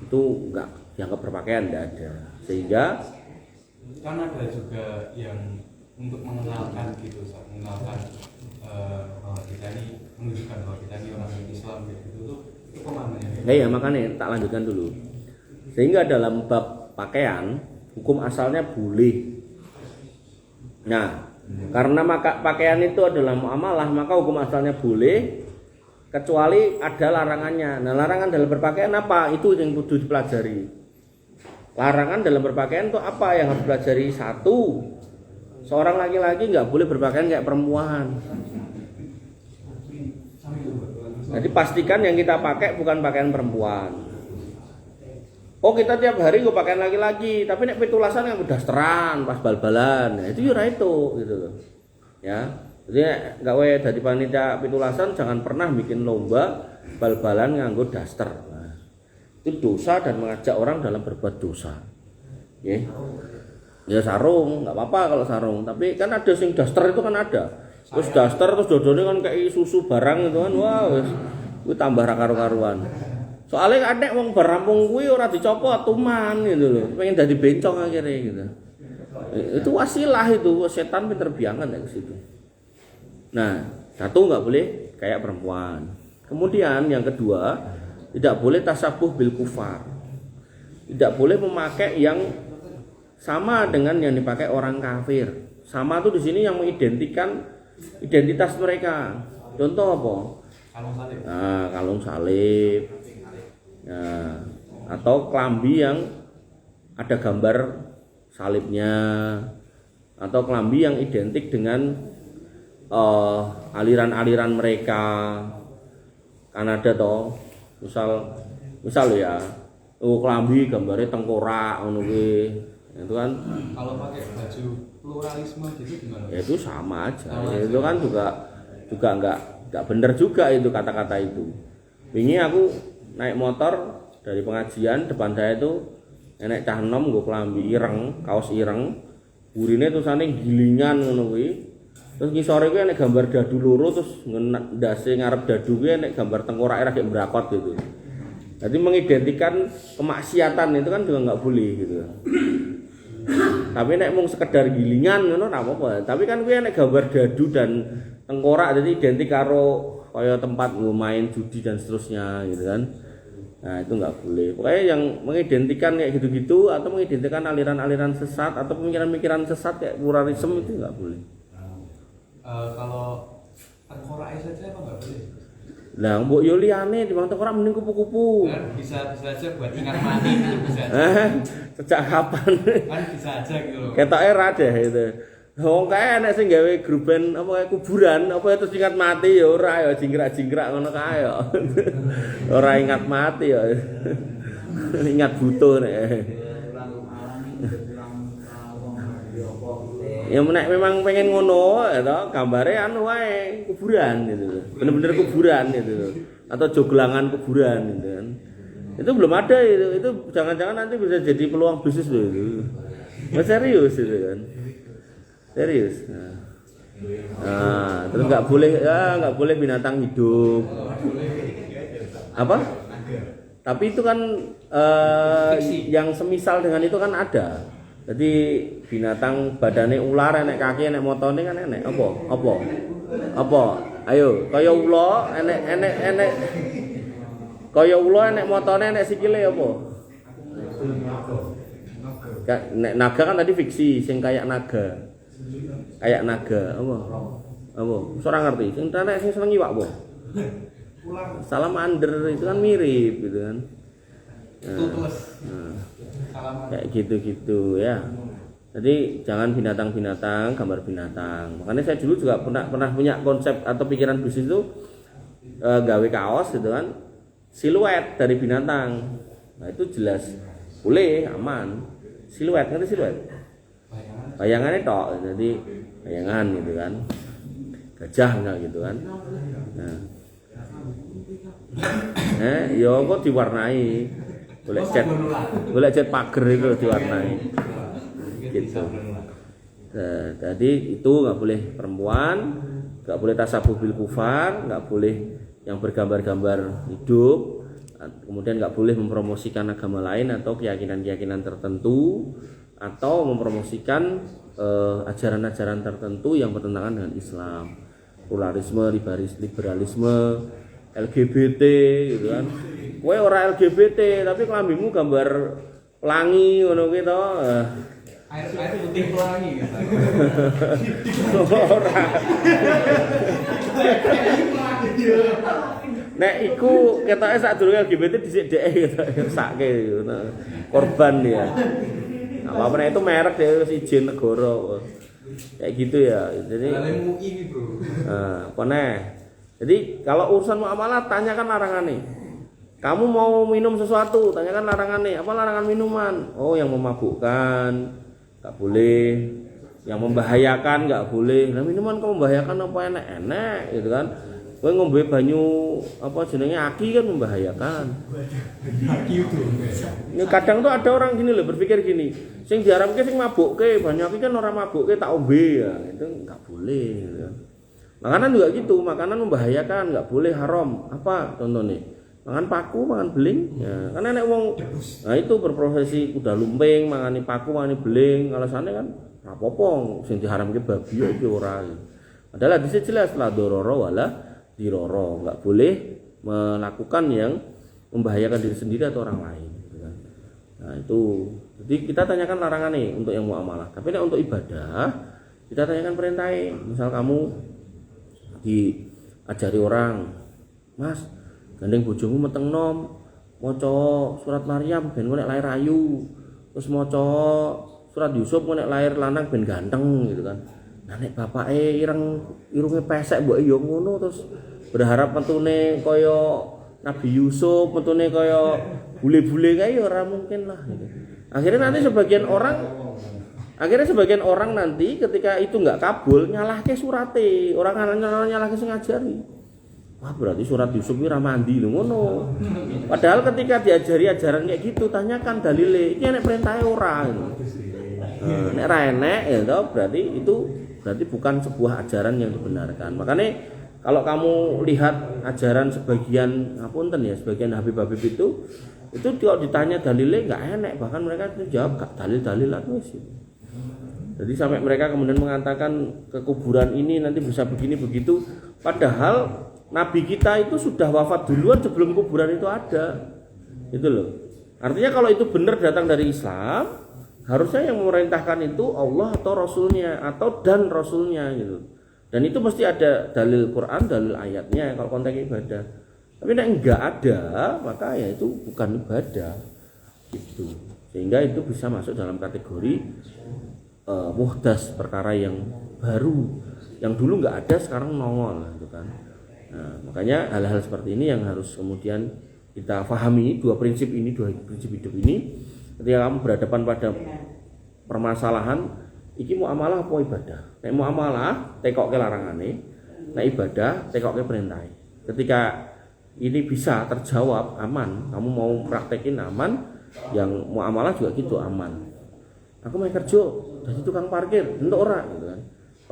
Speaker 1: itu nggak dianggap berpakaian, nggak ada. Sehingga
Speaker 2: kan ada juga yang untuk mengenalkan gitu, mengenalkan bahwa kita ini, menunjukkan bahwa kita ini orang Islam gitu, itu pemahamannya.
Speaker 1: Nah ya makanya tak lanjutkan dulu. Sehingga dalam bab pakaian hukum asalnya boleh. Nah karena pakaian itu adalah muamalah, maka hukum asalnya boleh kecuali ada larangannya. Nah larangan dalam berpakaian apa? Itu yang kudu dipelajari. Larangan dalam berpakaian itu apa yang harus dipelajari? Satu, seorang laki-laki nggak boleh berpakaian kayak perempuan. Jadi pastikan yang kita pakai bukan pakaian perempuan. Oh kita tiap hari gue pakaian laki-laki, tapi nek pitulasan yang udah dasteran pas bal-balan, nah, itu yura itu gitu loh. Ya. Jadi gawe dari panitia pitulasan jangan pernah bikin lomba bal-balan nganggo daster. Nah, itu dosa dan mengajak orang dalam berbuat dosa. Ya sarung nggak apa-apa kalau sarung, tapi kan ada sing daster itu kan ada. Terus daster terus dodone kan kayak susu barang itu kan, wah itu tambah ra karu-karuan. Soalnya adek wong berampung kuwi ora dicopot tuman gitu loh. Pengen dadi bencong akhirnya gitu. Itu wasilah itu, setan pinter biangan ya ke situ. Nah, satu nggak boleh kayak perempuan. Kemudian yang kedua, tidak boleh tasabuh bil kufar. Tidak boleh memakai yang sama dengan yang dipakai orang kafir. Sama tuh di sini yang mengidentikan identitas mereka. Contoh apa?
Speaker 2: Kalung salib.
Speaker 1: Nah, kalung salib. Nah, atau kelambi yang ada gambar salibnya, atau kelambi yang identik dengan aliran-aliran mereka. Kan ada toh, misal ya, kelambi gambarnya tengkorak ngono kuwi. Itu kan
Speaker 2: kalau pakai baju pluralisme gitu gimana?
Speaker 1: Ya itu sama aja. Itu kan juga enggak benar juga itu kata-kata itu. Wingi aku naik motor dari pengajian, depan saya itu nenek cah enom nggo kelambi ireng, kaos ireng. Burine tulisane gilingan ngono kuwi. Terus ngisore kuwi nek gambar dadu loro terus ndase ngarep dadu kuwi nek gambar tengkorak ra gek mbrakot gitu. Jadi mengidentikan kemaksiatan itu kan juga enggak boleh gitu. Tapi nek mung sekedar gilingan ngono ora apa-apa. Tapi kan kuwi nek gambar dadu dan tengkorak jadi identik karo kaya tempat main judi dan seterusnya gitu kan. Nah, itu enggak boleh. Pokoknya yang mengidentikan kayak gitu-gitu atau mengidentikan aliran-aliran sesat atau pemikiran-pemikiran sesat kayak pluralisme itu enggak boleh.
Speaker 2: Kalau tengkorak saja apa enggak boleh?
Speaker 1: Lah mbok yo liyane timbang tengkorak mending kupu-kupu.
Speaker 2: Kan bisa aja buat ingat mati itu bisa.
Speaker 1: Sejak kapan?
Speaker 2: Kan bisa aja gitu loh.
Speaker 1: Ketoke ra deh itu. Wong kae enek sing gawe grup band apa kayak kuburan apa terus ingat mati ya ora ya jingkrak-jingkrak ngono kae ya. Ora ingat mati ya. Ingat butuh nek. Ya nek memang pengen ngono ya toh gambare anu wae kuburan gitu. Bener-bener kuburan gitu. Atau joglangan kuburan gitu kan. Itu belum ada itu. Itu jangan-jangan nanti bisa jadi peluang bisnis loh itu. Mas serius itu kan. Serius. Nah, terus nggak boleh binatang hidup. Apa? Tapi itu kan yang semisal dengan itu kan ada. Jadi binatang badannya ular, enek kaki, enek motone kan enek. Apa? Ayo, kaya ula enek kaya ula enek motone enek sikile apa? Nek naga kan tadi fiksi, sing kayak naga. Kayak naga apa? Apa? Ora ngerti. Sing tenek sing seneng iwak apa? Salamander itu kan mirip gitu kan. Kayak gitu-gitu ya. Jadi jangan binatang-binatang, gambar binatang. Makanya saya dulu juga pernah punya konsep atau pikiran bisnis itu gawe kaos gitu kan, siluet dari binatang. Nah itu jelas boleh, aman. Siluet, ngerti siluet? Bayangannya tok, jadi bayangan gitu kan. Gajah enggak gitu kan. Nah, yo kok diwarnai. Boleh cat pager itu diwarnai. Gitu. Jadi itu nggak boleh perempuan, nggak boleh tasabuh bil kufar, nggak boleh yang bergambar-gambar hidup, kemudian nggak boleh mempromosikan agama lain atau keyakinan-keyakinan tertentu, atau mempromosikan ajaran-ajaran tertentu yang bertentangan dengan Islam, pluralisme, liberalisme, LGBT, gitu kan. Kowe ora LGBT tapi kelambimu gambar pelangi ngono ki to.
Speaker 2: Air putih pelangi gitu.
Speaker 1: Ora. Nek iku ketoke sadurunge LGBT dhisik dhek gitu, sake ngono. Korban dia. Apa itu merek dia wis izin negara. Kayak gitu ya. Jadi
Speaker 2: MUI iki, Bro.
Speaker 1: Apa nih? Jadi kalau urusan muamalah tanyakan larangannya. Kamu mau minum sesuatu, tanyakan larangannya. Apa larangan minuman? Oh, yang memabukkan nggak boleh, yang membahayakan nggak boleh. Nah minuman kok membahayakan apa enak gitu kan? Kowe ngombe banyu apa jenenge aki kan membahayakan.
Speaker 2: Aki itu.
Speaker 1: Ini kadang tuh ada orang gini loh berpikir gini, sing diharamke sing mabukke, banyu aki kan orang mabukke tak ombe ya, itu nggak boleh. Gitu kan. Makanan juga gitu, makanan membahayakan nggak boleh, haram. Apa contohnya? Mangan paku, mangan beling, ya. Karena nek wong, nah itu berprofesi kuda lumping, mangani paku, mangani beling, alasannya kan apa-apa, sing diharamke babi iki ora. Padahal hadisnya jelas la dororo wala diroro, enggak boleh melakukan yang membahayakan diri sendiri atau orang lain. Nah itu, jadi kita tanyakan larangan nih untuk yang muamalah. Tapi nek untuk ibadah, kita tanyakan perintahnya. Misal kamu diajari orang, Mas, gandeng bojomu meteng nom, maca surat Maryam ben nek lahir ayu, terus maca surat Yusuf nek lahir lanang ben ganteng gitu kan. Nah nek bapake irunge pesek mbok yo ngono terus berharap metune kaya Nabi Yusuf, metune kaya bule-bule kae ora mungkin lah gitu. Akhirnya sebagian orang nanti ketika itu enggak kabul nyalahke surate, orang nyalahke sing ngajari. Wah berarti surat Yusuf ini ramandi lho ngono. Padahal ketika diajari ajaran kayak gitu tanyakan dalile. Iki nek perintahe ora. Nek ra enek ya toh berarti bukan sebuah ajaran yang dibenarkan. Makanya kalau kamu lihat ajaran sebagian sebagian Habib-habib itu kalau ditanya dalile enggak enek, bahkan mereka itu jawab gak dalil-dalil wis. Jadi sampai mereka kemudian mengatakan kekuburan ini nanti bisa begini begitu, padahal Nabi kita itu sudah wafat duluan sebelum kuburan itu ada. Itu loh. Artinya kalau itu benar datang dari Islam, harusnya yang memerintahkan itu Allah atau Rasulnya dan Rasulnya gitu. Dan itu mesti ada dalil Quran, dalil ayatnya kalau konteks ibadah. Tapi nek enggak ada, maka ya itu bukan ibadah. Gitu. Sehingga itu bisa masuk dalam kategori muhdas, perkara yang baru, yang dulu enggak ada sekarang nongol gitu kan. Nah, makanya hal-hal seperti ini yang harus kemudian kita pahami, dua prinsip hidup ini. Ketika kamu berhadapan pada permasalahan, iki muamalah apa ibadah? Nek muamalah tekoke larangane, nek ibadah tekoke perintahe. Ketika ini bisa terjawab aman, kamu mau praktekin aman, yang muamalah juga gitu aman. Aku mau kerja jadi tukang parkir, entuk ora gitu kan.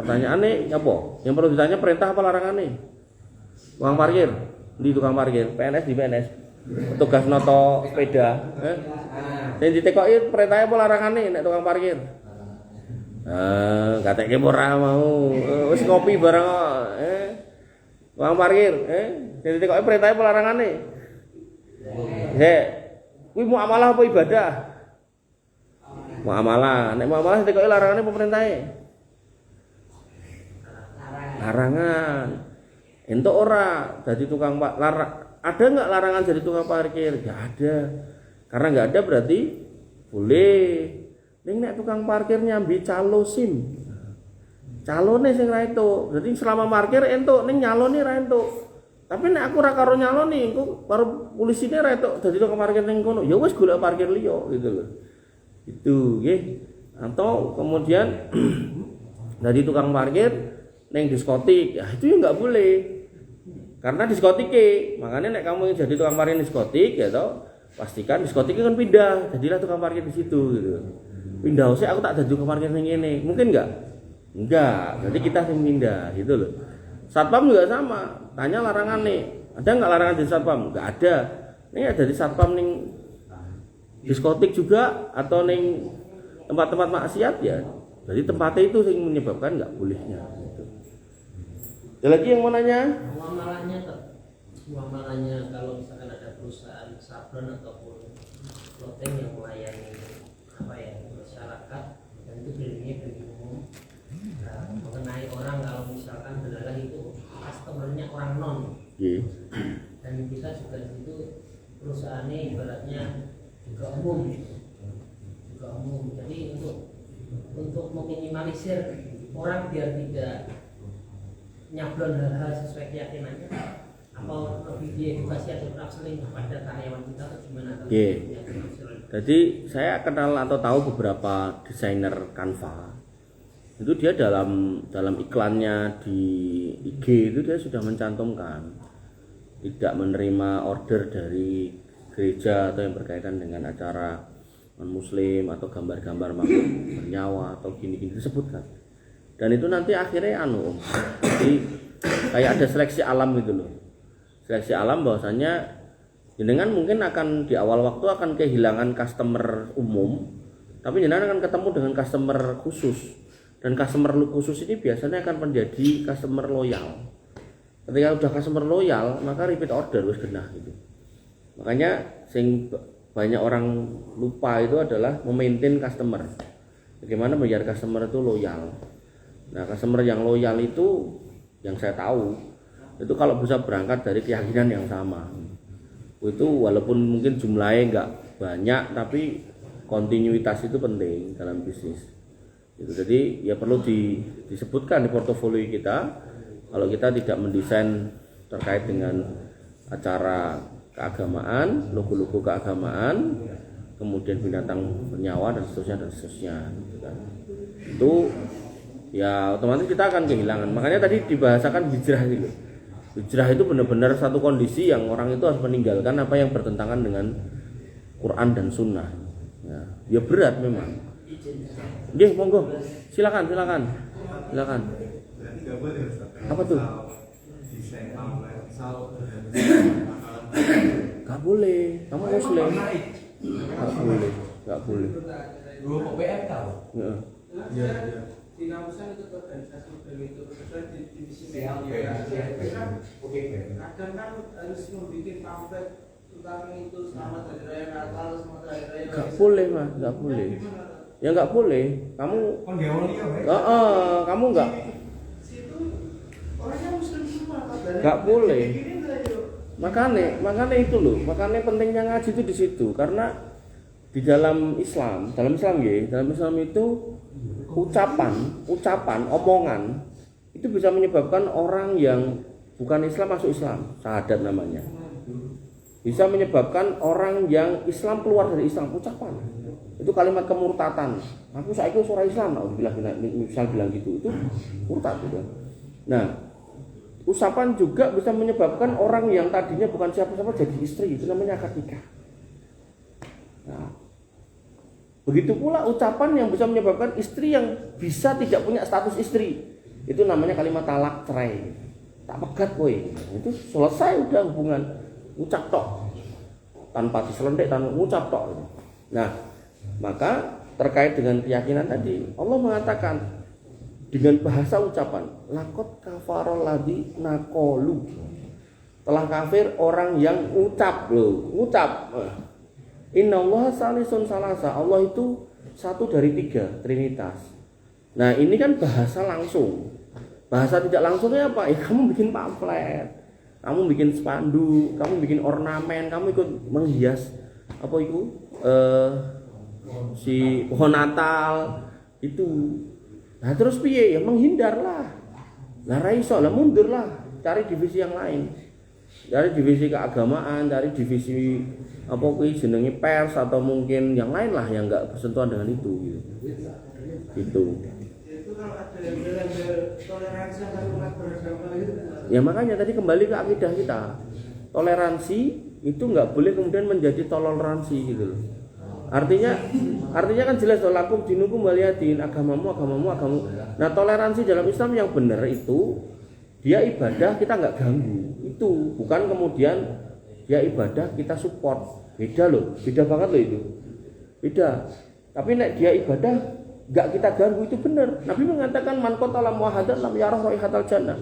Speaker 1: Pertanyaannya apa? Yang perlu ditanya perintah apa larangane? Tukang parkir, di tukang parkir, PNS di PNS, petugas noto sepeda, yang ditekoki perintahnya apa larangane nek tukang parkir? Katanya ora mau, wis ngopi bareng, Tukang parkir, jadi kok perintahnya pelarangan nih. Kuwi muamalah apa ibadah? Muamalah. Nek muamalah kok larangane apa perintahnya? Larangan. Entuk ora jadi tukang ada enggak larangan jadi tukang parkir? Enggak ada. Karena enggak ada berarti boleh. Ning nek tukang parkir nyambi calo SIM. Calone sing ra entuk. Dadi selama parkir entuk, ning nyalone ra entuk. Tapi nek aku ra karo nyaloni, engko karo polisine ra entuk dadi tukang parkir ning kono. Ya wis golek parkir liya gitu loh. Itu nggih. Atau kemudian dari tukang parkir ning diskotik, ya itu ya enggak boleh. Karena diskotik makanya nek kamu jadi tukang parkir diskotik ya toh, pastikan diskotiknya kan pindah, jadilah tukang parkir di situ gitu. Pindah sih aku tak jadi tukang parkir ning ngene. Mungkin enggak? Enggak. Jadi kita sing pindah gitu loh. Satpam juga sama. Tanya larangan nih. Ada enggak larangan di satpam? Enggak ada. Ini ada di satpam ning diskotik juga atau ning tempat-tempat maksiat ya. Jadi tempatnya itu yang menyebabkan enggak bolehnya gitu. Ada lagi yang mau nanya?
Speaker 3: Muamalahnya kalau misalkan ada perusahaan sablon ataupun clothing yang melayani masyarakat dan itu buildingnya building umum. Mengenai orang kalau misalkan adalah itu customernya orang non. Dan kita juga di situ perusahaannya ibaratnya juga umum. Jadi untuk meminimalisir orang biar tidak nyablon hal-hal sesuai keyakinannya, apa lebih diedukasi atau counseling kepada karyawan kita atau gimana?
Speaker 1: Jadi saya kenal atau tahu beberapa desainer Canva. Itu dia dalam iklannya di IG itu dia sudah mencantumkan tidak menerima order dari gereja atau yang berkaitan dengan acara non-muslim atau gambar-gambar makhluk bernyawa atau gini-gini disebutkan. Dan itu nanti akhirnya jadi kayak ada seleksi alam gitu loh. Seleksi alam bahwasanya jenengan mungkin akan di awal waktu akan kehilangan customer umum, tapi jenengan akan ketemu dengan customer khusus. Dan customer khusus ini biasanya akan menjadi customer loyal. Ketika udah customer loyal, maka repeat order wis genah gitu. Makanya sing banyak orang lupa itu adalah memaintain customer. Bagaimana biar customer itu loyal. Nah, customer yang loyal itu yang saya tahu itu kalau bisa berangkat dari keyakinan yang sama. Itu walaupun mungkin jumlahnya enggak banyak tapi kontinuitas itu penting dalam bisnis. Gitu. Jadi ya perlu disebutkan di portofolio kita kalau kita tidak mendesain terkait dengan acara keagamaan, logo-logo keagamaan, kemudian binatang bernyawa dan seterusnya gitu kan. Itu ya otomatis kita akan kehilangan. Makanya tadi dibahasakan hijrah gitu. Hijrah itu benar-benar satu kondisi yang orang itu harus meninggalkan apa yang bertentangan dengan Quran dan Sunnah. Ya berat memang. Nggih, monggo. Silakan. Apa tuh? Gak boleh. Kamu muslim. Gak boleh.
Speaker 2: Dua PPM tahu?
Speaker 1: Iya.
Speaker 4: Di kampusnya itu organisasi itu di divisi
Speaker 2: Kadang
Speaker 4: kan harus membuat pamflet tentang itu selamat hari raya Natal, selamat hari raya.
Speaker 1: Gak boleh mas, gak boleh. Ya gak boleh. Kamu. Kamu gak.
Speaker 4: Situ orangnya muslim semua.
Speaker 1: Gak boleh. Makanya itu loh. Makanya pentingnya ngaji itu di situ karena di dalam Islam itu ucapan, omongan itu bisa menyebabkan orang yang bukan Islam masuk Islam, syahadat namanya. Bisa menyebabkan orang yang Islam keluar dari Islam, ucapan. Itu kalimat kemurtatan. Aku saiki ora Islam, misal bilang gitu, itu murtad gitu. Nah, ucapan juga bisa menyebabkan orang yang tadinya bukan siapa-siapa jadi istri, itu namanya akad nikah. Nah, begitu pula ucapan yang bisa menyebabkan istri yang bisa tidak punya status istri. Itu namanya kalimat talak, cerai. Tak pegat kowe. Itu selesai udah hubungan. Ucap tok. Tanpa diselendek, tanpa ucap tok. Nah, maka terkait dengan keyakinan tadi, Allah mengatakan dengan bahasa ucapan. Laqad kafarol ladzi naqalu. Telah kafir orang yang ucap loh, ngucap. Innallaha salisun salasa. Allah itu satu dari tiga, Trinitas. Nah, ini kan bahasa langsung. Bahasa tidak langsungnya apa? Ya kamu bikin pamflet, kamu bikin spanduk, kamu bikin ornamen, kamu ikut menghias apa itu? Si pohon Natal itu. Nah, terus piye? Ya menghindarlah. Lah ra iso, lah mundurlah, cari divisi yang lain. Cari divisi keagamaan, cari divisi apa kuwi jenenge pers atau mungkin yang lain lah yang enggak bersentuhan dengan itu gitu. Gitu.
Speaker 4: Itu kalau ada yang bilang toleransi antar umat beragama itu.
Speaker 1: Ya makanya tadi kembali ke akidah kita. Toleransi itu enggak boleh kemudian menjadi toleransi gitu loh. Artinya kan jelas lakum dinukum waliyadin, agamamu. Nah, toleransi dalam Islam yang benar itu dia ibadah kita enggak ganggu. Itu bukan kemudian dia ibadah kita support. Beda loh, beda banget loh itu. Beda. Tapi nek dia ibadah enggak kita ganggu itu benar. Nabi mengatakan man qatala muahadan lam yarah raihatal jannah.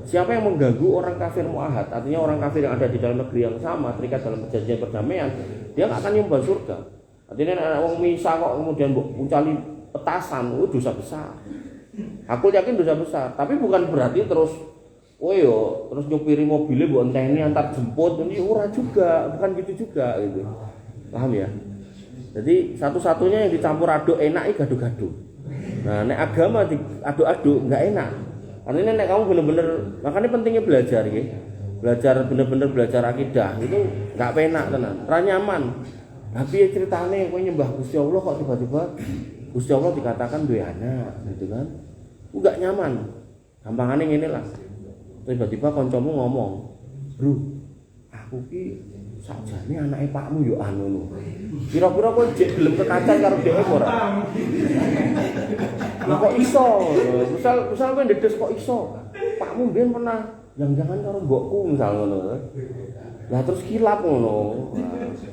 Speaker 1: Siapa yang mengganggu orang kafir muahad, artinya orang kafir yang ada di dalam negeri yang sama, terikat dalam perjanjian perdamaian, dia enggak akan nyumbang surga. Artinya anak wong misa kok kemudian ucali petasan, itu dosa besar. Aku yakin dosa besar, tapi bukan berarti terus terus nyupiri mobilnya mbok enteni antar jemput, ini ora juga, bukan gitu juga gitu. Paham ya? Jadi satu-satunya yang dicampur aduk enak iki gaduh-gaduh. Nah, nek agama diaduk-aduk enggak enak. Artinya nek kamu bener-bener, makanya pentingnya belajar ya. Belajar bener-bener belajar akidah itu enggak penak tenan, ra nyaman. Tapi ceritane kowe nyembah Gusti Allah kok tiba-tiba Gusti Allah dikatakan duwe anak gitu kan. Enggak nyaman. Gampangane ngene lah. Tiba-tiba kancamu ngomong, "Bro, aku ki sakjane anake pakmu yo anu." Kira-kira kowe jek gelem kekacan karo dhek ora? Lah kok iso? Misal kowe ndedes kok iso? Pakmu mbiyen pernah jangan-jangan karo mbokku misal ngono. Lah terus kilap ngono.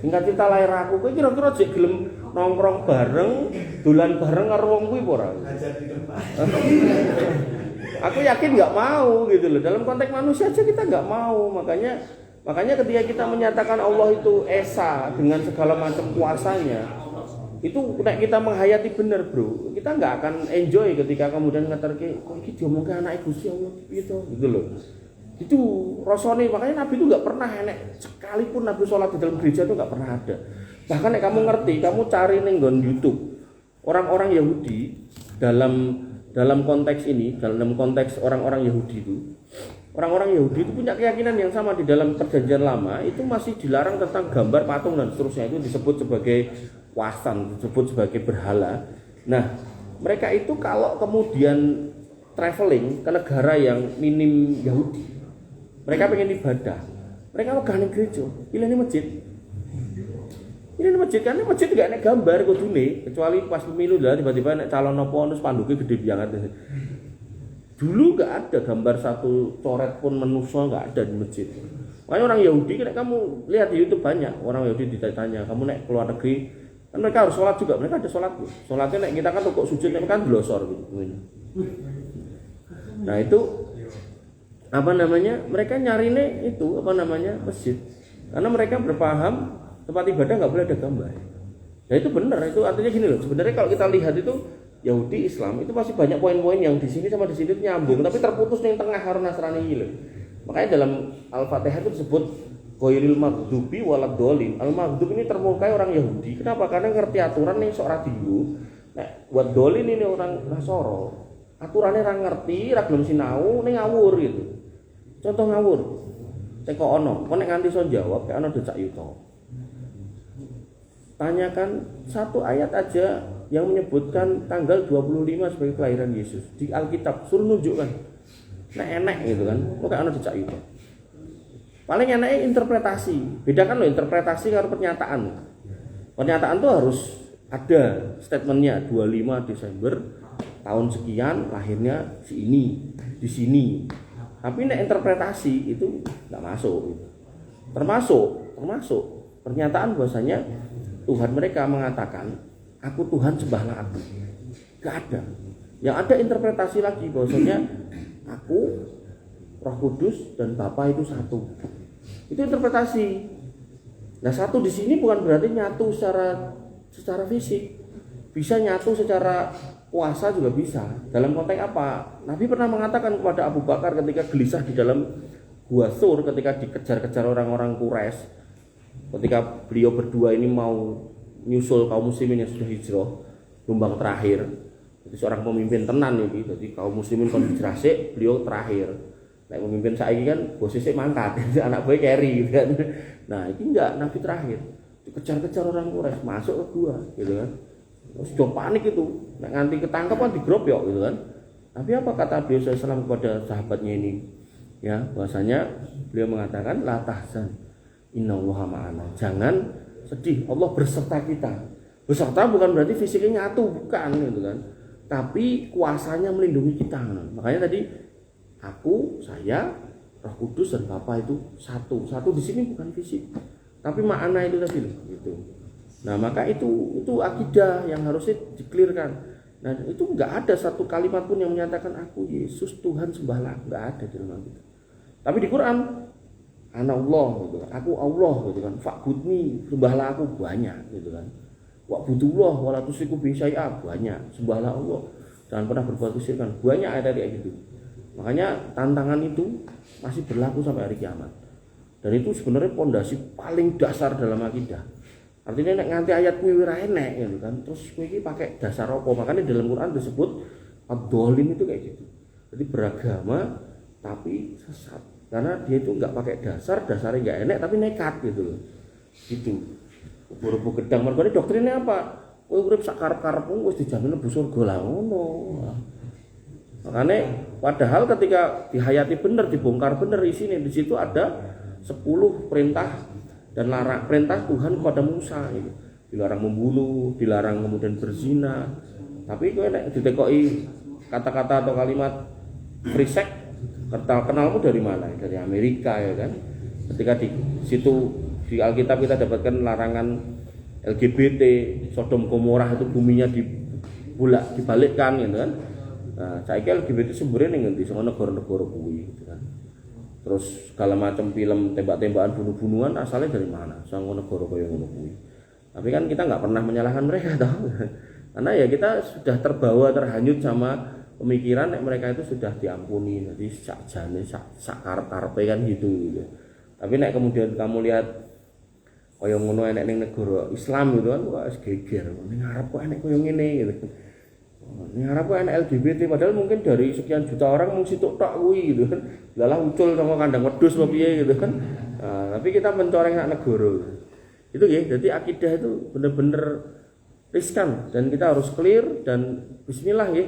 Speaker 1: Singkat cerita lahir aku, kowe kira-kira jek gelem nongkrong bareng, dolan bareng karo wong kuwi apa ora? Aku yakin enggak mau gitu loh. Dalam konteks manusia aja kita enggak mau. Makanya ketika kita menyatakan Allah itu esa dengan segala macam kuasanya, itu nek kita menghayati bener, Bro. Kita enggak akan enjoy ketika kemudian ngeterke kok iki diomongke anake Gusti Allah piye to gitu loh. Itu rasane, makanya Nabi itu enggak pernah enek sekalipun Nabi sholat di dalam gereja itu enggak pernah ada. Bahkan nek kamu ngerti, kamu cari ning nggon YouTube orang-orang Yahudi dalam konteks ini, dalam konteks orang-orang Yahudi itu punya keyakinan yang sama. Di dalam perjanjian lama itu masih dilarang tentang gambar patung dan seterusnya, itu disebut sebagai wasan, disebut sebagai berhala. Nah, mereka itu kalau kemudian traveling ke negara yang minim Yahudi, mereka pengen ibadah, mereka megah ning gereja, pilihnya masjid. Ini masjid, karena masjid enggak nek gambar kudune, kecuali pas pemilu lah tiba-tiba nek calon apa terus spanduknya gede banget. Dulu enggak ada gambar satu coret pun manusia enggak ada di masjid. Makanya orang Yahudi, nek kamu lihat di YouTube banyak orang Yahudi ditanya, kamu nek keluar negeri kan mereka harus sholat juga, mereka ada sholat. Sholatnya nek kita kan kok sujud nek kan blosor gitu. Nah, itu mereka nyarine itu masjid. Karena mereka berpaham tempat ibadah nggak boleh ada gambar. Nah itu benar, itu artinya gini loh. Sebenarnya kalau kita lihat itu Yahudi Islam itu masih banyak poin-poin yang di sini sama di sini nyambung, tapi terputus di tengah karo Nasrani gitu. Makanya dalam Al-Fatihah itu disebut ghairil maghdubi waladhdallin. Al-maghdub ini termurkai orang Yahudi. Kenapa? Karena ngerti aturan nih sok ra dinggo. Nek waladhdallin ini orang Nasara. Aturannya ra ngerti, ra gelem sinau, ning ngawur gitu. Contoh ngawur. Teko ono, kok nek nganti iso jawab kayak ono decak yuto. Tanyakan satu ayat aja yang menyebutkan tanggal 25 sebagai kelahiran Yesus di Alkitab, suruh nunjukkan. Nah enak gitu kan, kok kayak ono decak yuto. Paling enaknya interpretasi. Bedakan loh interpretasi karo pernyataan. Pernyataan tuh harus ada statementnya 25 Desember tahun sekian lahirnya si ini di sini. Tapi nek interpretasi itu enggak masuk. Termasuk pernyataan bahwasanya Tuhan mereka mengatakan aku Tuhan sembahlah aku. Enggak ada. Yang ada interpretasi lagi bahwasanya aku, Roh Kudus dan Bapa itu satu. Itu interpretasi. Nah, satu di sini bukan berarti nyatu secara fisik. Bisa nyatu secara kuasa juga bisa. Dalam konteks apa? Nabi pernah mengatakan kepada Abu Bakar ketika gelisah di dalam Gua Sur, ketika dikejar-kejar orang-orang Quraisy, ketika beliau berdua ini mau nyusul kaum muslimin yang sudah hijrah, gelombang terakhir. Jadi seorang pemimpin tenan ini, jadi kaum muslimin kon hijrah sik, beliau terakhir. Nek pemimpin saiki kan bos sik mangkat, anak boy carry gitu kan. Nah, ini enggak, Nabi terakhir. Dikejar-kejar orang Quraisy, masuk ke gua gitu kan. Sudah panik itu. Nek nganti ketangkep kan digrobyok gitu kan. Tapi apa kata beliau SAW kepada sahabatnya ini? Ya, bahwasanya beliau mengatakan la tahzan, innallaha ma'ana. Jangan sedih, Allah berserta kita. Berserta bukan berarti fisiknya nyatu, bukan gitu kan. Tapi kuasanya melindungi kita. Makanya tadi aku, saya, Roh Kudus dan Bapa itu satu. Satu di sini bukan fisik, tapi makna itu tadi loh, gitu. Nah, maka itu akidah yang harusnya dikelirkan. Nah, itu enggak ada satu kalimat pun yang menyatakan aku Yesus Tuhan sembahlah, enggak ada di dalam kita. Tapi di Quran ana Allah gitu kan. Aku Allah gitu kan. Fa'budni, sembahlah aku, banyak gitu kan. Wa'budullah wala tusyriku bihi syai'a, banyak. Sembahlah Allah, jangan pernah berbuat kesyirikan. Banyak ada kayak gitu. Makanya tantangan itu masih berlaku sampai hari kiamat. Dan itu sebenarnya pondasi paling dasar dalam akidah. Artinya nek nganti ayat kuwi ora enek gitu kan. Terus kuwi iki pakai dasar apa? Makanya dalam Quran disebut ad-dhalim itu kayak gitu. Jadi beragama tapi sesat. Karena dia itu enggak pakai dasarnya enggak enek tapi nekat gitu loh. Gitu. Buru-buru gedang mergane doktrinnya apa? Kowe urip sak karep-karepmu wis dijamin mlebu surga lah ngono. Makanya padahal ketika dihayati bener, dibongkar bener isine, di situ ada 10 perintah dan larang, perintah Tuhan kepada Musa gitu. Dilarang membunuh, dilarang kemudian berzina. Tapi kowe nek ditekoki kata-kata atau kalimat free sex, kenalmu dari mana? Dari Amerika ya kan. Ketika di situ di Alkitab kita dapatkan larangan LGBT, Sodom Gomorrah itu buminya dibalikkan gitu kan. Nah, saiki LGBT sumbernya ning ngendi? Sing negara-negara kuwi gitu kan. Terus segala macam film tembak-tembakan bunuh-bunuhan asalnya dari mana? Sang negara kaya ngono kuwi. Tapi kan kita enggak pernah menyalahkan mereka toh. Karena ya kita sudah terbawa terhanyut sama pemikiran nek mereka itu sudah diampuni. Jadi sakjane sak karep-karepe kan gitu. Tapi nek kemudian kamu lihat kaya ngono enek ning negara Islam gitu kan wis geger. Ning arep kok enek kaya ngene gitu. Ning arep kok enek LGBT padahal mungkin dari sekian juta orang mung situk tok kuwi gitu kan. Lalah ucul sama kandang wedhus apa piye gitu kan. Nah, tapi kita mencoreng sak negara. Itu ya, jadi akidah itu benar-benar riskan dan kita harus clear dan bismillah ya.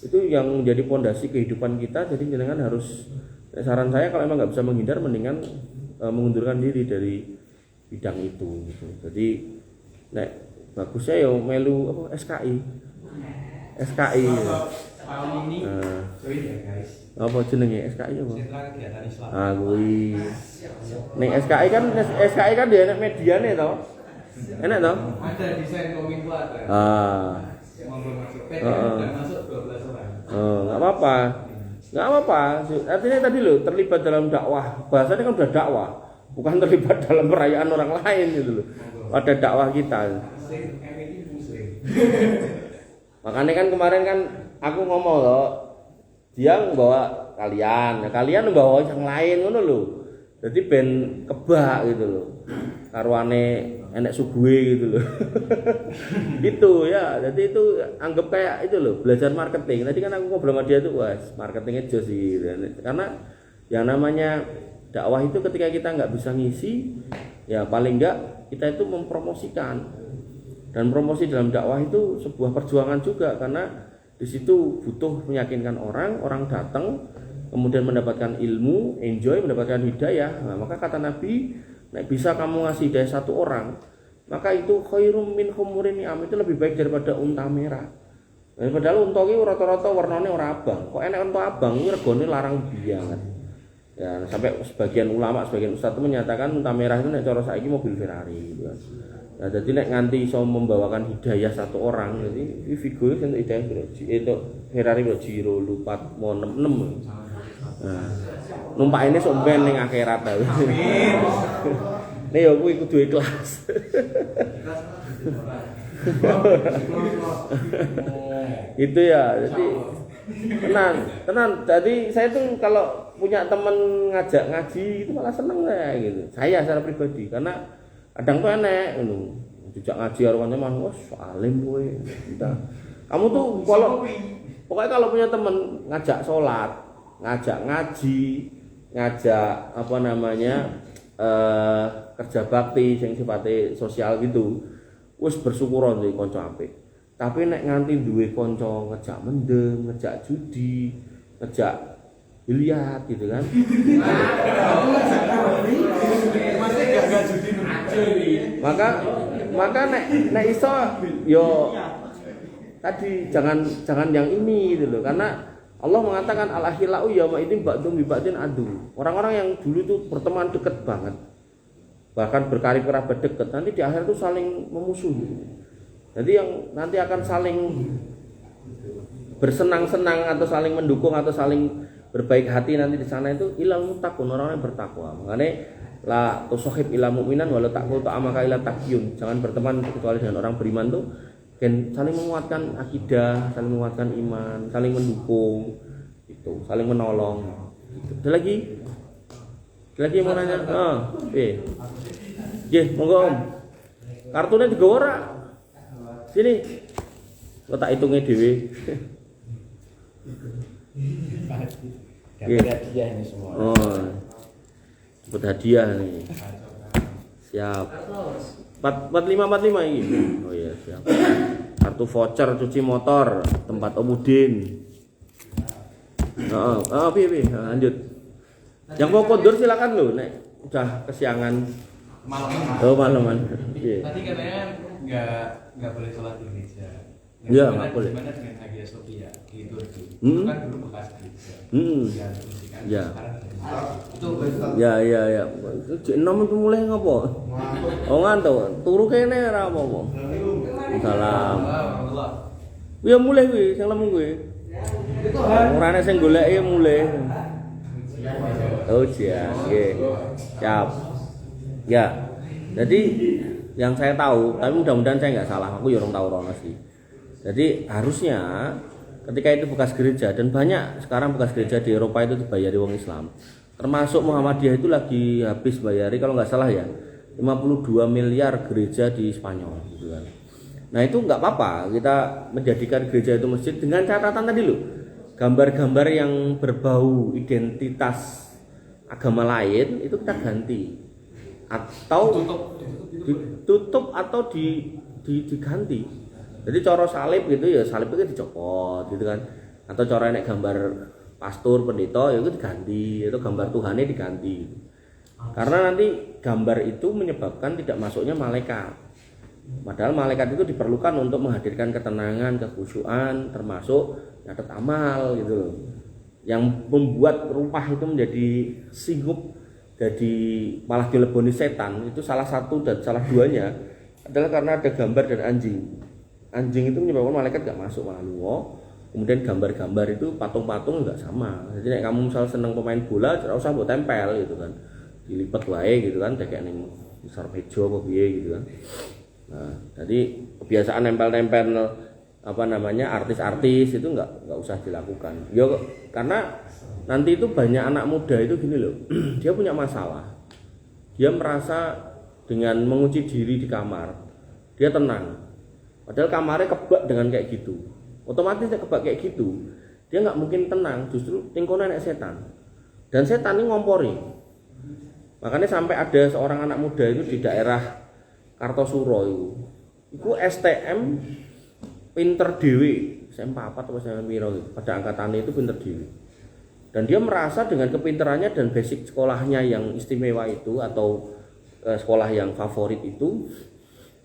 Speaker 1: Itu yang menjadi pondasi kehidupan kita. Jadi jangan harus, saran saya kalau emang nggak bisa menghindar mendingan mengundurkan diri dari bidang itu gitu. Jadi nek bagusnya ya melu apa SKI
Speaker 2: tahun ini join ya guys.
Speaker 1: Apa jenenge SKI apa?
Speaker 2: Sentra Kegiatan Islam.
Speaker 1: Ah kuwi. Ning SKI kan dia enak mediane to. Enak to?
Speaker 2: Ada desain kominfo ada. Monggo masuk. PT udah masuk 12 orang.
Speaker 1: Enggak apa-apa. Enggak apa-apa. Artinya tadi loh terlibat dalam dakwah. Bahasanya kan udah dakwah, bukan terlibat dalam perayaan orang lain gitu loh. Pada dakwah kita.
Speaker 2: Muslim, MIT Muslim.
Speaker 1: Makanya kan kemarin kan aku ngomong loh, dia membawa kalian, kalian membawa yang lain ngono loh. Jadi ben kebak gitu loh. Karwane enek suguhe gitu loh. Itu ya, jadi itu anggap kayak itu loh, belajar marketing. Tadi kan aku ngobrol sama dia tuh, wah, marketingnya jos sih. Karena yang namanya dakwah itu ketika kita nggak bisa ngisi, ya paling nggak kita itu mempromosikan. Dan promosi dalam dakwah itu sebuah perjuangan juga karena di situ butuh meyakinkan orang datang kemudian mendapatkan ilmu, enjoy, mendapatkan hidayah. Nah, maka kata Nabi, nek bisa kamu ngasih hidayah satu orang, maka itu khairum min humurin ni'am, itu lebih baik daripada unta merah. Nah, padahal unta iki rata-rata warnane ora abang. Kok enek unta abang iki regane larang banget. Ya, sampai sebagian ulama, sebagian ustaz itu menyatakan unta merah itu nek cara saiki mobil Ferrari gitu kan. Nah, jadi nek nganti iso membawakan hidayah satu orang, jadi figur itu hidayah itu Ferrari kok Giro lupat mau 66. Nah, numpak ini sok ben ning akhirat ta. Nek yo kuwi kudu ikhlas. Itu ya, jadi tenang. Jadi saya tuh kalau punya teman ngajak ngaji itu malah seneng ya gitu. Saya secara pribadi karena kadang tuh enek ngono. Dijak ngaji karo kanca wes alim kowe. Kamu tuh pokoknya kalau punya teman ngajak sholat, ngajak ngaji, ngajak apa namanya kerja bakti yang sifatnya sosial gitu, wis bersyukur ndek kanca apik. Tapi nek nganti duwe kanca ngejak mendem, ngejak judi, ngejak biliar gitu kan. Maka nek iso yo tadi jangan yang ini gitu loh, karena Allah mengatakan al-akhillau yauma idzin ba'dhum bi ba'din adu. Orang-orang yang dulu itu berteman dekat banget, bahkan berkarib kerabat dekat, nanti di akhir itu saling memusuhi. Jadi yang nanti akan saling bersenang-senang atau saling mendukung atau saling berbaik hati nanti di sana itu ilal muttaqun, orang yang bertakwa. Makanya la tusahib ila mu'minan wala taqul ta'amaka ila taqiyun. Jangan berteman kecuali dengan orang beriman tuh dan saling menguatkan akidah, saling menguatkan iman, saling mendukung, itu, saling menolong. Ada lagi mau nanya? Monggo Om. Kartunya digawa ora? Sini. Kok tak hitungnya dhewe.
Speaker 5: Dapat hadiah ini semua.
Speaker 1: Oh. Dapat hadiah nih. Siap. 45 ini. Oh iya, siap. Kartu voucher cuci motor tempat Om Udin. Piye. Lanjut. Yang mau kondur silakan lho, nek udah kesiangan. Malaman.
Speaker 2: Tadi katanya nggak boleh sholat di gereja.
Speaker 1: Iya, nggak boleh.
Speaker 2: Gimana dengan Hagia Sophia di Turki? Itu kan dulu bekas gereja.
Speaker 1: Ya.
Speaker 2: Itu
Speaker 1: Ya. Cek nom itu mulai ngopo? Oh ngantuk, turu kene ora apa-apa. Salam. Ya mulai kuwi, sing lemu kuwi. Ora ana sing goleki mulai. Oh iya, nggih. Siap. Ya. Jadi yang saya tahu, tapi mudah-mudahan saya nggak salah, aku ya orang tahu rono sih. Jadi harusnya ketika itu bekas gereja, dan banyak sekarang bekas gereja di Eropa itu dibayari wong Islam, termasuk Muhammadiyah itu lagi habis bayari kalau nggak salah ya 52 miliar gereja di Spanyol gitu kan. Nah itu nggak apa-apa kita menjadikan gereja itu masjid dengan catatan tadi loh, gambar-gambar yang berbau identitas agama lain itu kita ganti atau ditutup atau diganti. Jadi coro salib gitu ya, salib itu dicopot gitu kan. Atau coro nek gambar pastor, pendeta ya itu diganti, atau gambar Tuhannya diganti. Karena nanti gambar itu menyebabkan tidak masuknya malaikat. Padahal malaikat itu diperlukan untuk menghadirkan ketenangan, kekhusyuan, termasuk nyatet amal gitu loh. Yang membuat rumah itu menjadi singgup, jadi malah dileboni setan, itu salah satu dan salah duanya adalah karena ada gambar dan anjing. Anjing itu menyebabkan malaikat gak masuk, malah lungo. Kemudian gambar-gambar itu patung-patung gak sama. Jadi nek kamu misal seneng pemain bola, ora usah mbok tempel gitu kan. Dilipat wae gitu kan, tekek ning besar meja apa piye gitu kan. Nah, jadi kebiasaan nempel-nempel apa namanya artis-artis itu nggak usah dilakukan. Ya karena nanti itu banyak anak muda itu gini loh, dia punya masalah. Dia merasa dengan mengunci diri di kamar, dia tenang. Padahal kamarnya kebak dengan kayak gitu. Otomatis dia kebak kayak gitu, dia nggak mungkin tenang. Justru tingkone nek setan. Dan setan ini ngompori. Makanya sampai ada seorang anak muda itu di daerah Kartosuro itu STM pinter dewi, SMP 4 atau SMP piro gitu. Pada angkatannya itu pinter dewi. Dan dia merasa dengan kepinterannya dan basic sekolahnya yang istimewa itu atau sekolah yang favorit itu,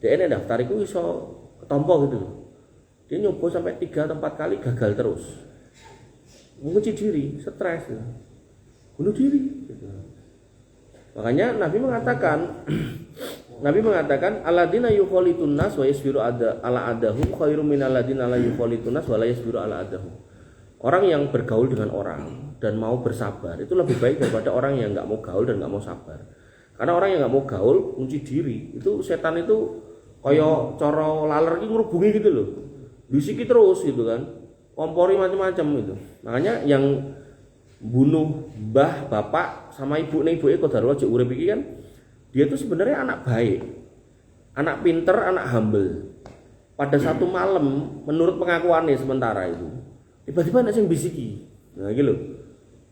Speaker 1: dia ini daftar itu iso ketompo gitu. Dia nyoba sampai 3 atau 4 kali gagal terus. Mengunci diri, stres, bunuh diri gitu. Makanya Nabi mengatakan alladzina yukhalitun nas wa yasbiru ala adahum khairum minal ladzina la yukhalitun nas wa la yasbiru ala adahum. Orang yang bergaul dengan orang dan mau bersabar itu lebih baik daripada orang yang nggak mau gaul dan nggak mau sabar. Karena orang yang nggak mau gaul, kunci diri, itu setan itu koyo coro laler ini ngerubungi gitu loh, bisiki terus gitu kan, kompori macam-macam gitu. Makanya yang bunuh mbah, bapak sama ibu nih, ibu Qadarullah Jek Urip iki kan, dia itu sebenarnya anak baik, anak pinter, anak humble. Pada satu malam, menurut pengakuannya sementara itu, tiba-tiba ada yang bisiki, nah gitu loh,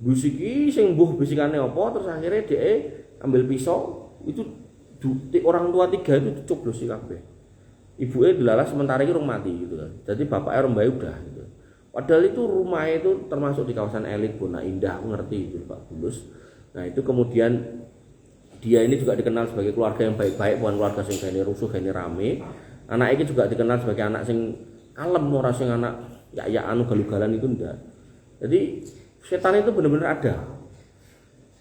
Speaker 1: bisiki, sing buh bisikannya apa, terus akhirnya dia ambil pisau, itu orang tua 3 itu coblos si kabeh. Ibunya dilalas sementara itu orang mati gitu kan. Jadi bapaknya orang bayi udah gitu. Padahal itu rumah itu termasuk di kawasan elit Bona Indah, aku ngerti itu Pak Bulus. Nah itu kemudian dia ini juga dikenal sebagai keluarga yang baik-baik, bukan keluarga sing gene rusuh, gene rame. Anak ini juga dikenal sebagai anak sing kalem, ora sing anak ya anu galugalan itu enggak. Jadi setan itu benar-benar ada.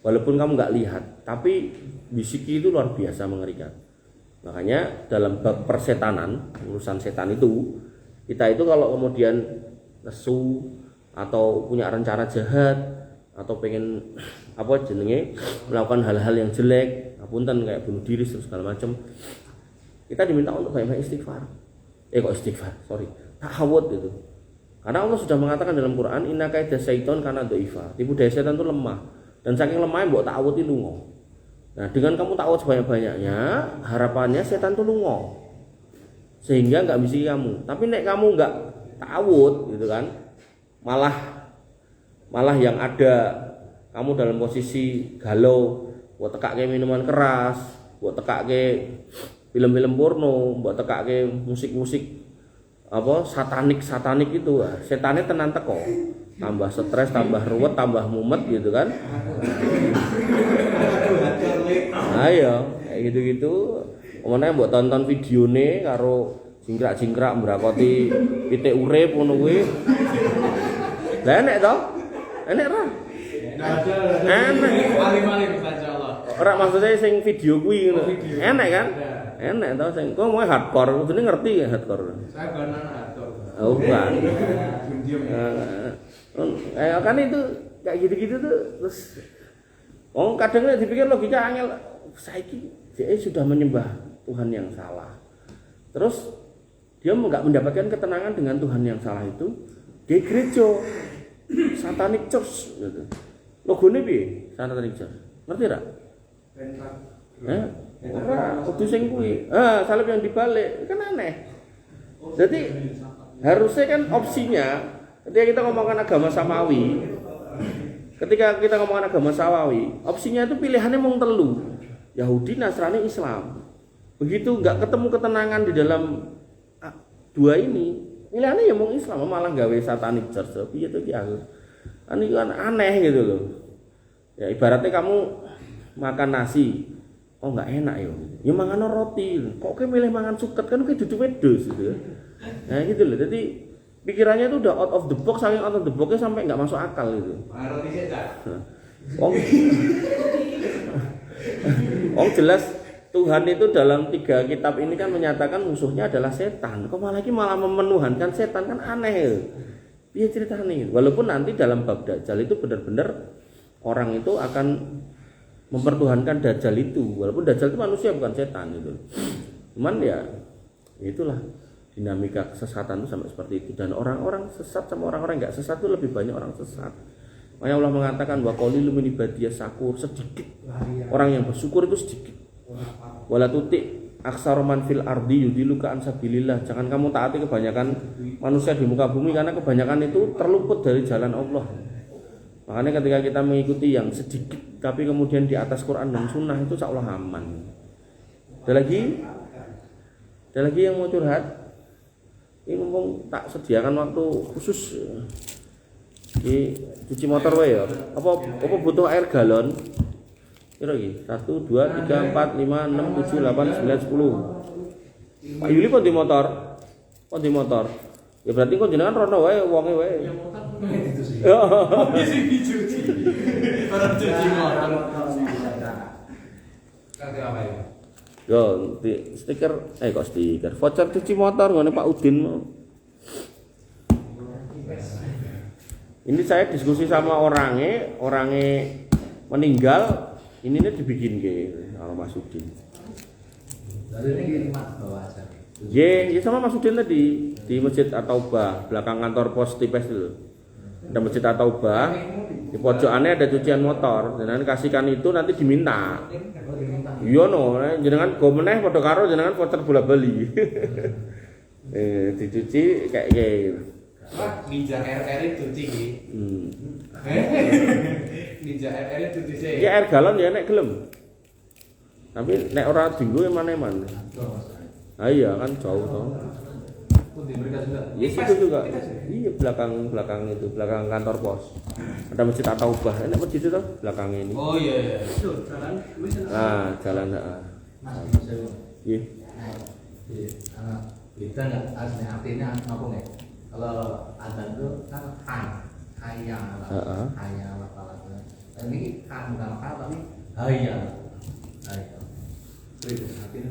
Speaker 1: Walaupun kamu nggak lihat, tapi bisiki itu luar biasa mengerikan. Makanya dalam bab persetanan, urusan setan itu, kita itu kalau kemudian nesu atau punya rencana jahat atau pengen apa jenenge melakukan hal-hal yang jelek, apunten kayak bunuh diri segala macam, kita diminta untuk banyak istighfar. Ta'awud itu. Karena Allah sudah mengatakan dalam Quran, inna kaidah syaiton kana dhaifa. Tipu daya setan itu lemah. Dan saking lemahnya mbok ta'awud itu lungo. Nah, dengan kamu ta'awud sebanyak-banyaknya, harapannya setan itu lungo. Sehingga enggak bisa kamu. Tapi nek kamu enggak ta'awud gitu kan, malah yang ada kamu dalam posisi galau, buat tekake minuman keras, buat tekake film-film porno, buat tekake musik-musik apa satanik itu, setannya tenan teko, tambah stres, tambah ruwet, tambah mumet gitu kan. Ayo kayak gitu-gitu, kemudian buat tonton videone karo jingkrak-jingkrak mbrakoti pitik urip ngono kuwi. Lah enek to? Enek ra? Enek.
Speaker 2: Maling-maling masyaallah.
Speaker 1: Ora maksudnya sing video kuwi ngono. Enek kan? Enek to sing kok mau hardcore, kudune ngerti ya hardcore.
Speaker 2: Saya bukan anak hardcore.
Speaker 1: Oh, bukan.
Speaker 2: Diam-diam.
Speaker 1: Kan itu kayak gitu-gitu tuh terus kadang dipikir logika angel, saiki dia sudah menyembah Tuhan yang salah. Terus dia enggak mendapatkan ketenangan dengan Tuhan yang salah itu di gereja Satanic Church gitu. Logone piye? Satanic Church. Ngerti enggak? Ora kudu sing kuwi. Salib yang dibalik kan aneh. Jadi harusnya kan opsinya ketika kita ngomongkan agama samawi, opsinya itu pilihannya mau telu, Yahudi, Nasrani, Islam. Begitu nggak ketemu ketenangan di dalam dua ini, pilihannya ya mau Islam, malah gawe Satanic Church. Piye to iki aku? Ini kan aneh gitu loh. Ya ibaratnya kamu makan nasi, kok nggak enak ya mangan roti, kok kayak milih mangan suket kan kayak duduk wedus gitu. Nah gitu loh, jadi pikirannya itu udah out of the box, saking out of the boxnya sampai nggak masuk akal gitu.
Speaker 2: Roti setan.
Speaker 1: Jelas Tuhan itu dalam 3 kitab ini kan menyatakan musuhnya adalah setan. Kok malah memenuhankan setan, kan aneh. Dia ceritanya, walaupun nanti dalam bab Dajjal itu benar-benar orang itu akan mempertuhankan Dajjal itu, walaupun Dajjal itu manusia bukan setan itu. Cuman ya itulah dinamika kesesatan itu sampai seperti itu, dan orang-orang sesat sama orang-orang enggak sesat itu lebih banyak orang sesat. Makanya Allah mengatakan wa qalilun min ibadiyas syakur, sedikit orang yang bersyukur itu sedikit. Wala tuti aksar man fil ardi yudiluka an sabilillah, jangan kamu taati kebanyakan manusia di muka bumi karena kebanyakan itu terluput dari jalan Allah. Makanya ketika kita mengikuti yang sedikit tapi kemudian di atas Quran dan Sunnah itu seolah aman. Ada lagi yang mau curhat? Ini mumpung tak sediakan waktu khusus di cuci motor wae ya. Apa butuh air galon? Kira iki 1 2 3 4 5 6 7 8 9 10. Pak Yuli kok di motor? Ya berarti kok jenengan rono wae wonge wae.
Speaker 2: Isi dicuci. Orang cuci motor. Kagak apa ya?
Speaker 1: Yo, stiker voucher cuci motor ngene Pak Udin mau. Ini saya diskusi sama orangnya meninggal, ini dibikin ke kalau Masudin.
Speaker 5: Lalu ini mas bawa aja.
Speaker 1: Ya sama Masudin tadi di Masjid At-Taubah, belakang kantor pos Tipes itu. Ada Masjid At-Taubah, di pojokannya ada cucian motor, dan kasihkan itu nanti diminta. Iya no, jenengan go meneh padha karo jenengan voucher bola Bali. Dicuci kayak gitu.
Speaker 2: Ninja RR itu cuci. Ninja RR itu cuci sih.
Speaker 1: Ya air galon ya nek gelem. Tapi nek ora dinggo eman-eman. Ah iya kan jauh toh.
Speaker 5: Pun diberikan juga.
Speaker 1: Iya situ juga. Iya belakang itu, belakang kantor pos. Ada Masjid At-Taubah. Enak masjid itu toh belakang ini.
Speaker 2: Oh iya.
Speaker 1: Ah, jalan heeh.
Speaker 5: Mas,
Speaker 1: Iya.
Speaker 5: kita nggak asli artinya apa nggak? Kalau adzan itu kan hayya ala falah. Ini kan bukan falah tapi hayya. Itu artinya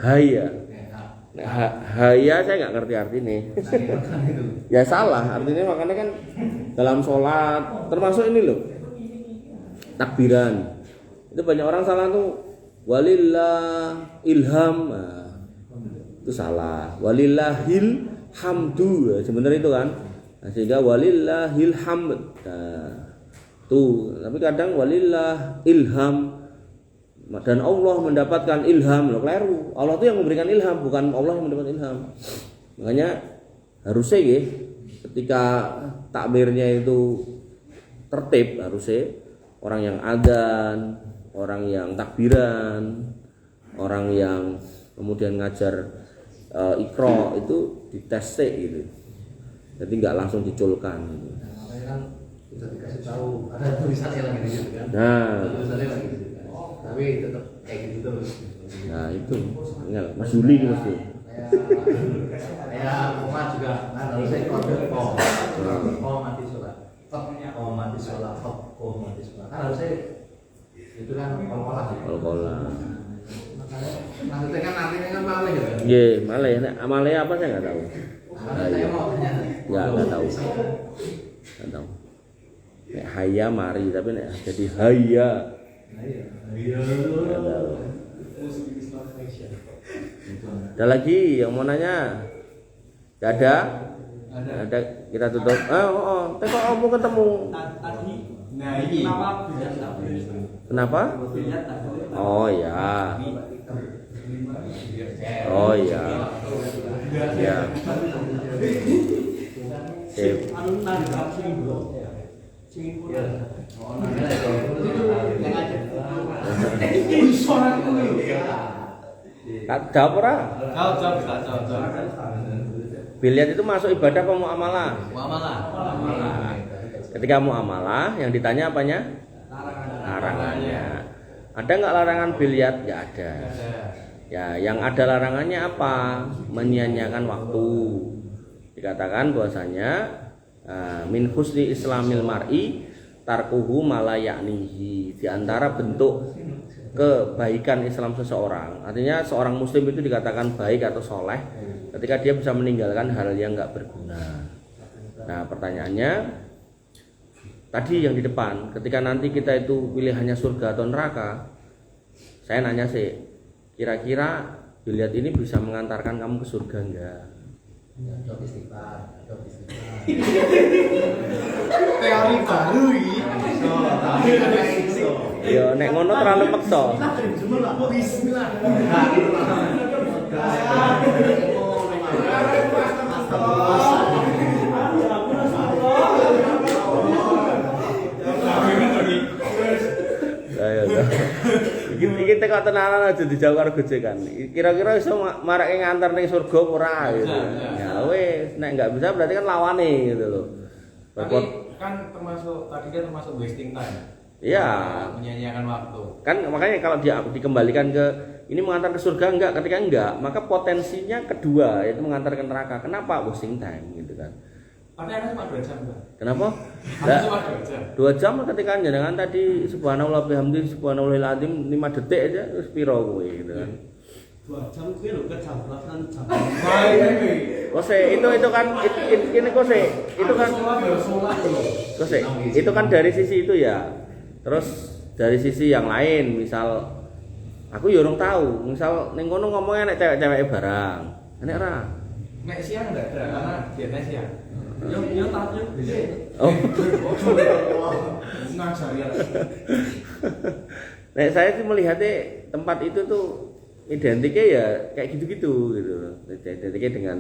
Speaker 1: Haya. Haya saya nggak ngerti artinya. Ya salah artinya, makanya kan dalam sholat termasuk ini loh takbiran itu banyak orang salah tuh, walillah ilham, nah, itu salah, walillahil hamdu sebenarnya itu kan, nah, sehingga walillahil hamd, nah, tuh tapi kadang walillah ilham dan Allah mendapatkan ilham, loh keliru. Allah itu yang memberikan ilham, bukan Allah yang mendapatkan ilham. Makanya harusnya ya, ketika takbirnya itu tertib, harusnya orang yang adzan, orang yang takbiran, orang yang kemudian ngajar ikro itu dites gitu. Jadi nggak langsung diculkan. Gitu.
Speaker 5: Nah, kan bisa dikasih tahu ada tulisannya lagi di situ kan.
Speaker 1: Nah,
Speaker 5: tulisannya lagi di situ. Tapi tetap kayak gitu terus.
Speaker 1: Nah itu, Mas Juli itu Mas Juli.
Speaker 5: Saya umat juga, nah harusnya keluarga mati sholat, mati sholat, mati sholat. Kan harusnya itu kan
Speaker 1: Kol-kola.
Speaker 5: Maksudnya kan artinya kan malih ya.
Speaker 1: Iya, malih. Nek malih apa saya nggak tahu.
Speaker 5: Saya mau tanya.
Speaker 1: Ya nggak tahu. Nggak tahu. Nek haya mari, tapi nek jadi haya. Nggak tahu. Ada lagi yang mau nanya? Gak ada? Ada. Kita tutup. Kok kamu ketemu?
Speaker 4: Tadi.
Speaker 2: Nah ini.
Speaker 1: Kenapa? Oh ya. Oh ya. Ya. Sip. Jawab ora?
Speaker 2: Jawab.
Speaker 1: Biliat itu masuk ibadah apa muamalah?
Speaker 2: Muamalah.
Speaker 1: Ketika muamalah yang ditanya apanya? Larangannya. Ada nggak larangan biliat? Nggak ada. Ya, yang ada larangannya apa? Menyia-nyiakan waktu. Dikatakan bahwasanya min husni islamil mar'i tarkuhu malayaknihi. Di antara bentuk kebaikan Islam seseorang, artinya seorang muslim itu dikatakan baik atau soleh ketika dia bisa meninggalkan hal yang nggak berguna. Nah pertanyaannya tadi yang di depan, ketika nanti kita itu pilihannya surga atau neraka, saya nanya sih, kira-kira biliat ini bisa mengantarkan kamu ke surga enggak?
Speaker 2: Teori baru ini.
Speaker 1: Ya nek ngono terlalu maksa. Iki teko tenanan aja dijawab karo gojekan. Kira-kira iso marake nganter ning surga ora gitu. Ya wis, nek enggak bisa berarti kan lawane gitu loh.
Speaker 2: Tapi kan termasuk wasting time.
Speaker 1: Iya.
Speaker 2: Menyia-nyiakan waktu.
Speaker 1: Kan makanya kalau dia dikembalikan ke ini mengantar ke surga enggak, ketika enggak, maka potensinya kedua yaitu mengantar ke neraka. Kenapa wasting time gitu kan?
Speaker 2: Padahal cuma 2 jam, Bang.
Speaker 1: Kenapa?
Speaker 2: Ada cuma 2 jam.
Speaker 1: 2 jam ketika jenengan tadi subhanallah bihamdi subhanallahil azim 5 detik aja wis piro kowe gitu kan.
Speaker 4: 2 jam kuwi lho kejablat kan jam.
Speaker 1: Kose itu kan ini kose itu kan kose itu kan dari sisi itu ya. Terus dari sisi yang lain, misal aku ya urung tahu, misal ning kono ngomongnya nek cewek-cewek barang. Enek ra?
Speaker 2: Nek siang enggak ada karena biasanya siang.
Speaker 4: Yo takjub dhisik.
Speaker 1: Oh.
Speaker 2: Ngajari ya.
Speaker 1: Nek saya sih melihatnya tempat itu tuh identiknya ya kayak gitu-gitu gitu. Identiknya dengan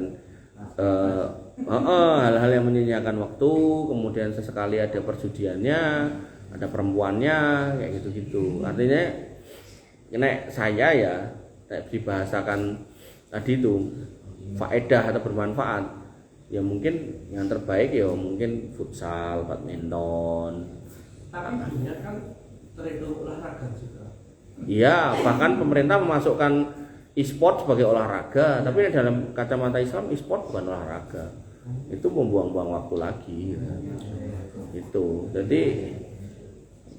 Speaker 1: hal-hal yang menyia-nyiakan waktu, kemudian sesekali ada perjudiannya, ada perempuannya, kayak gitu-gitu. Artinya nek saya ya nek dibahasakan tadi itu faedah atau bermanfaat, ya mungkin yang terbaik ya mungkin futsal, badminton.
Speaker 4: Tapi dunia kan terhitung olahraga juga.
Speaker 1: Iya, bahkan pemerintah memasukkan e-sport sebagai olahraga, tapi dalam kacamata Islam e-sport bukan olahraga. Itu membuang-buang waktu lagi gitu. Itu.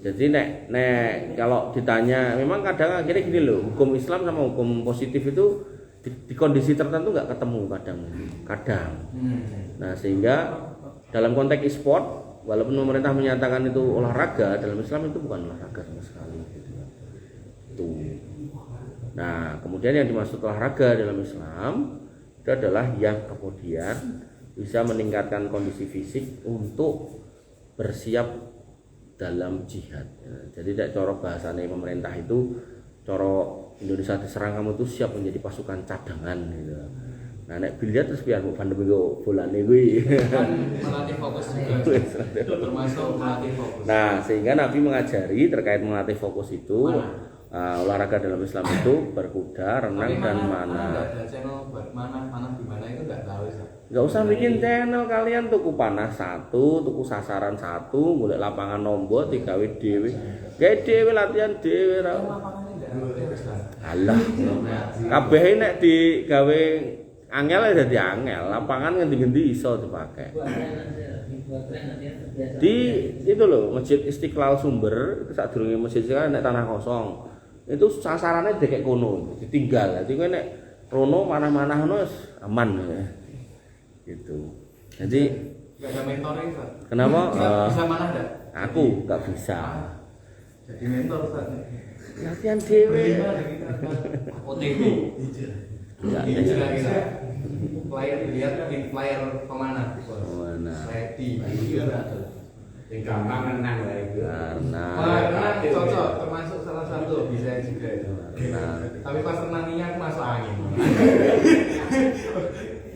Speaker 1: Jadi nek kalau ditanya, memang kadang akhirnya gini loh, hukum Islam sama hukum positif itu di kondisi tertentu nggak ketemu kadang. Nah, sehingga dalam konteks e-sport, walaupun pemerintah menyatakan itu olahraga, dalam Islam itu bukan olahraga sama sekali gitu. Nah, kemudian yang dimaksud olahraga dalam Islam itu adalah yang kemudian bisa meningkatkan kondisi fisik untuk bersiap dalam jihad. Jadi tidak coro bahasanya pemerintah itu, coro Indonesia diserang kamu itu siap menjadi pasukan cadangan gitu. Nah, nek biliar terus biar pandemi go bolane kuwi.
Speaker 2: Kan melatih fokus juga. Termasuk melatih fokus.
Speaker 1: Nah, sehingga Nabi mengajari terkait melatih fokus itu, olahraga dalam Islam itu berkuda, renang dan mana.
Speaker 2: Enggak ada channel buat mana di mana itu enggak tahu sih.
Speaker 1: Enggak usah bikin channel, kalian tuku panas 1, tuku sasaran 1, golek lapangan nombo digawe dhewe. Gawe dhewe latihan dhewe ra. Alah. Kabeh nek digawe angel ya dadi angel, lapangan ngendi-ngendi iso dipakai. Di itu loh, Masjid Istiqlal Sumber, sadurunge masjid kan nek tanah kosong. Itu sasarannya dekek kono, ditinggal. Jadi nek rono mana-mana ngono aman ya. Gitu. Jadi
Speaker 2: enggak ada mentoring, Pak.
Speaker 1: kenapa?
Speaker 2: Bisa mana ada?
Speaker 1: Aku nggak bisa.
Speaker 2: Jadi mentor, Pak.
Speaker 1: Latihan dhewe.
Speaker 2: OTW.
Speaker 1: Enggak
Speaker 2: Kira-kira player dilihat tim player pemana?
Speaker 1: Mana?
Speaker 2: Ready.
Speaker 5: Yang gampang renang lah itu.
Speaker 1: Karena
Speaker 2: Renang cocok, termasuk salah satu bisa juga itu.
Speaker 1: Nah,
Speaker 2: Tapi pas renangnya aku masuk angin.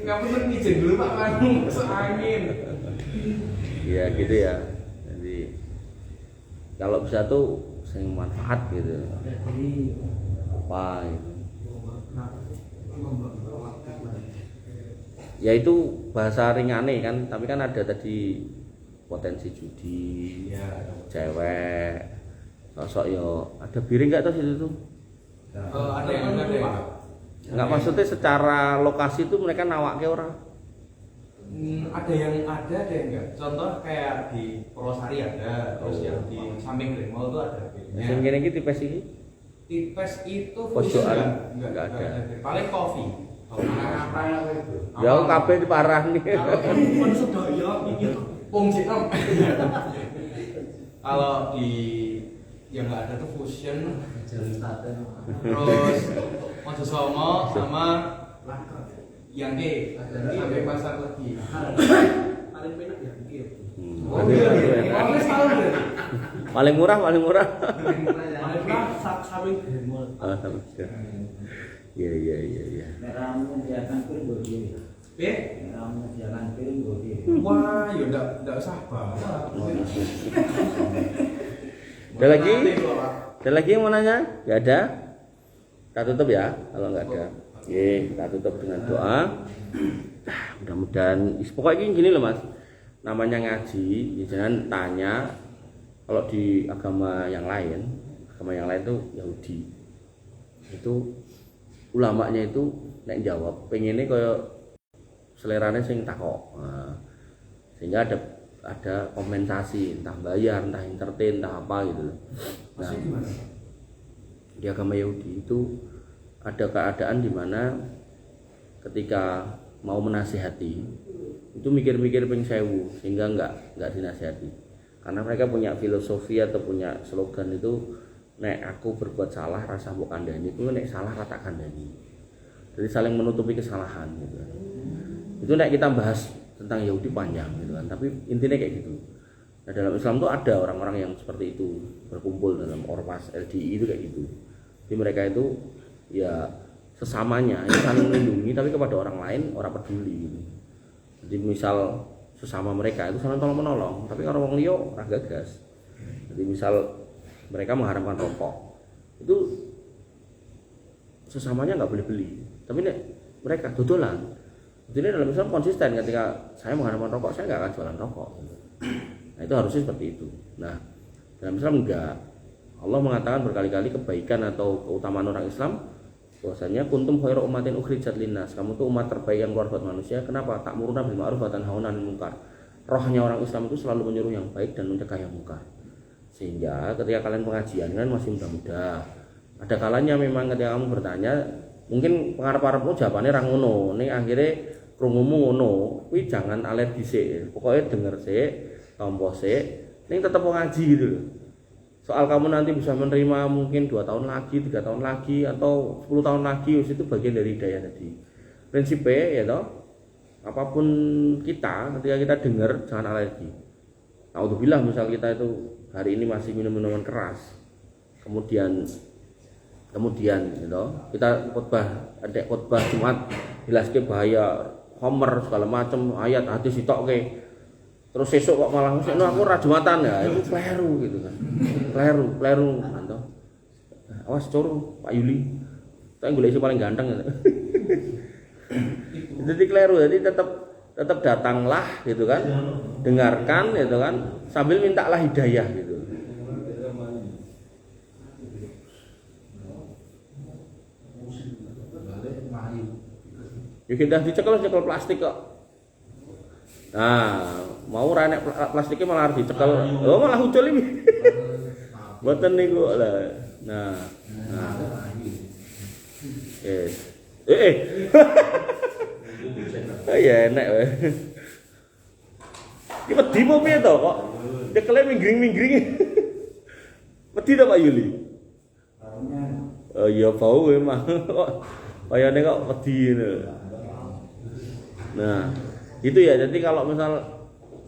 Speaker 2: Nggak bener izin dulu Pak Manu masuk angin.
Speaker 1: ya gitu ya. Jadi kalau bisa tuh sing manfaat gitu. Apa gitu. Ya itu bahasa ringane kan, tapi kan ada tadi potensi judi, cewek, sosok yo ada biring nggak tuh situ tuh?
Speaker 2: Ada yang ada ya?
Speaker 1: Nggak, maksudnya secara lokasi tuh mereka nawake orang.
Speaker 2: Ada yang enggak. Contoh kayak di Purwosari ada, terus yang di samping Green Mall itu ada.
Speaker 1: Sing kene iki tipes iki.
Speaker 2: Tipes itu
Speaker 1: Pojokan
Speaker 2: enggak ada. Paling coffee.
Speaker 5: Apa itu?
Speaker 1: Ya kabeh diparani.
Speaker 4: Kon sedaya iki
Speaker 2: Pungsi om. Kalau di yang nggak ada tuh fusion, terus Mojosongo sama yang D sampai pasar lagi.
Speaker 4: paling penak ya iki.
Speaker 1: Paling murah.
Speaker 4: Paling samping Gremol.
Speaker 1: Iya.
Speaker 5: Meramu biarkan pun boleh. Meramu jalan pun boleh.
Speaker 2: Wah, ya enggak usah bawa.
Speaker 1: Ada lagi? Ada lagi yang mau nanya? Gak ada? Kita tutup ya kalau nggak ada. Oke, kita tutup dengan doa. Mudah-mudahan pokoknya gini loh Mas. Namanya ngaji, ya jangan tanya kalau di agama yang lain tuh Yahudi. Itu ulamanya itu nek jawab pengennya kayak selerane sing takok. Nah, sehingga ada kompensasi, entah bayar, entah entertain, entah apa gitu loh. Nah, di agama Yahudi itu ada keadaan di mana ketika mau menasihati itu mikir-mikir ping sewu sehingga enggak dinasihati. Karena mereka punya filosofi atau punya slogan itu, nek aku berbuat salah rasa mbok kandhani, itu nek salah rata kandhani. Jadi saling menutupi kesalahan gitu. Itu nek kita bahas tentang Yahudi panjang gitu kan, tapi intinya kayak gitu. Nah, dalam Islam tuh ada orang-orang yang seperti itu berkumpul dalam ormas LDI itu kayak gitu. Jadi mereka itu ya sesamanya itu saling melindungi, tapi kepada orang lain orang peduli gitu. Jadi misal sesama mereka itu saling tolong menolong, tapi kalau orang liya ora gagas. Jadi misal mereka mengharamkan rokok, itu sesamanya nggak boleh beli, tapi nek mereka dodolan. Jadi dalam Islam konsisten, ketika saya mengharamkan rokok, saya nggak akan jualan rokok. Nah itu harusnya seperti itu. Nah dalam Islam enggak. Allah mengatakan berkali-kali kebaikan atau keutamaan orang Islam, bahwasanya kuntum khairu ummatin ukhrijat linnas, kamu tuh umat terbaik yang keluar buat manusia. Kenapa? Ta'muruna bil ma'ruf wa tanhauna 'anil munkar. Rohnya orang Islam itu selalu menyuruh yang baik dan mencegah yang munkar. Sehingga ketika kalian pengajian kan masih muda-muda, ada kalanya memang ketika kamu bertanya, mungkin pengarep-arepmu jawabannya ra ngono, ning akhire krungumu ngono, kuwi jangan alergi sik. Pokoknya denger sik, tampa sik, ning tetep ngaji gitu loh. Soal kamu nanti bisa menerima mungkin 2 tahun lagi, 3 tahun lagi, atau 10 tahun lagi, itu bagian dari hidayah tadi. Prinsipnya ya toh, apapun kita, ketika kita dengar jangan alergi. Alhamdulillah misal kita itu hari ini masih minum minuman keras, kemudian gitu, kita ada khotbah Jumat jelaske bahaya homer segala macam ayat hadis ditokke. Terus sesuk kok malah no aku ra Jumatan ya, itu kleru gitu kan. Kleru mantu. Awas curu Pak Yuli. Saya golek sing paling ganteng gitu. Jadi kleru, jadi tetap datanglah gitu kan. Dengarkan gitu kan, sambil mintalah hidayah gitu. Ya kita dicekel plastik kok. Nah, mau renek plastiknya malah harus dicekel. Oh, malah ucul ini. Mboten niku lah. Nah. Oh ya enak wae. Iki wedi apa piye to kok? Cekele minggring-minggring. Wedi to Pak Yuli? Oh iya bau memang. Kayane kok wedi ngono. Nah, itu ya. Jadi kalau misal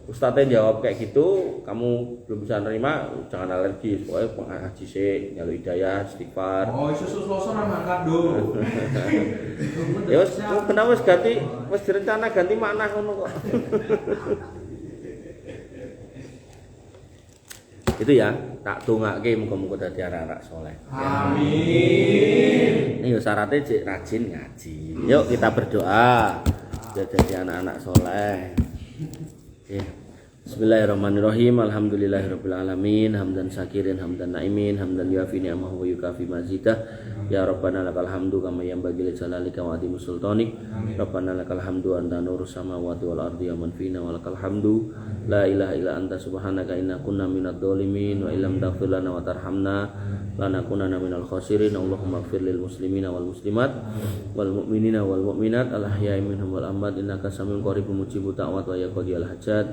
Speaker 1: ustadznya jawab kayak gitu, kamu belum bisa nerima, jangan alergi. Pokoknya ngaji sik, nyalu hidayah, istighfar.
Speaker 2: Oh, susu-susu ra mangkat do.
Speaker 1: Ya wis kenapa wis ganti, wis direncana ganti makna ngono kok. Itu ya, tak dongake muga-muga dadi anak-anak saleh.
Speaker 2: Amin.
Speaker 1: Ini syaratnya cek rajin ngaji. Yuk kita berdoa jadi anak-anak soleh. Bismillahirrahmanirrahim. Alhamdulillahirabbil alamin, hamdan syakirin, hamdan naimin, hamdan yuafi ni'amahu wa yukafi mazidah. Ya Rabbana lakal hamdu kama yanbaghi li jalalika wa azimi sultanik. Rabbana lakal hamdu anta nurus samawati wal ardi wa man fina wa lakal hamdu. La ilaha illa anta subhanaka inna kunna minadh dhalimin wa illam taghfir lana wa tarhamna lanakunanna minal khasirin. Allahumma ighfir lil muslimina wal muslimat wal mu'minina wal mu'minat al ahya'i minhum wal amwat innaka samiun qaribun mujibud da'wat wa ya qadiyal hajat.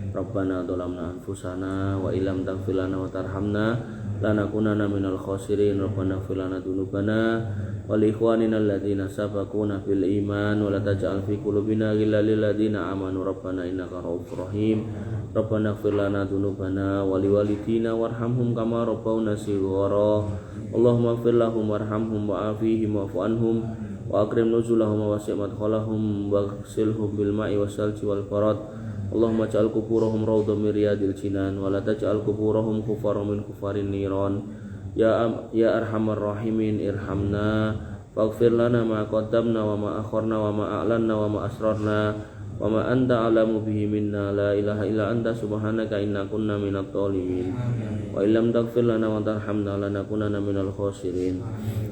Speaker 1: Rabbana dhalamna anfusana wa illam taghfir lana wa tarhamna lanakunanna minal khasirin. Rabbana ighfir lana dzunubana wa li ikhwanina alladziina sabaquna bil iman wa la taj'al fi qulubina ghillan lil ladziina amanu rabbana innaka ra'ufur rahim. Rabbana ighfir lana dzunubana wa li walidina warhamhum kama rabbawna shighara. Allahumma ighfir lahum warhamhum wa'afihim wa'fu anhum wa akrim nuzulahum wa wasi' madkhalahum waghsilhum bil ma'i wasalji wal barad. Allahumma ja'al kuburahum rawdhan min riyadil jinan wa la taj'al kuburahum kufaran min kufarin niran. Ya arhamar rahimin irhamna waghfir lana ma qaddamna wa ma akharna wa ma a'lanna wa ma asrarna wa ma anta alamu bihi minna. La ilaha illa anta subhanaka inna kunna minadh dhalimin wa illam taghfir lana wa tarhamna lanakunanna minal khasirin.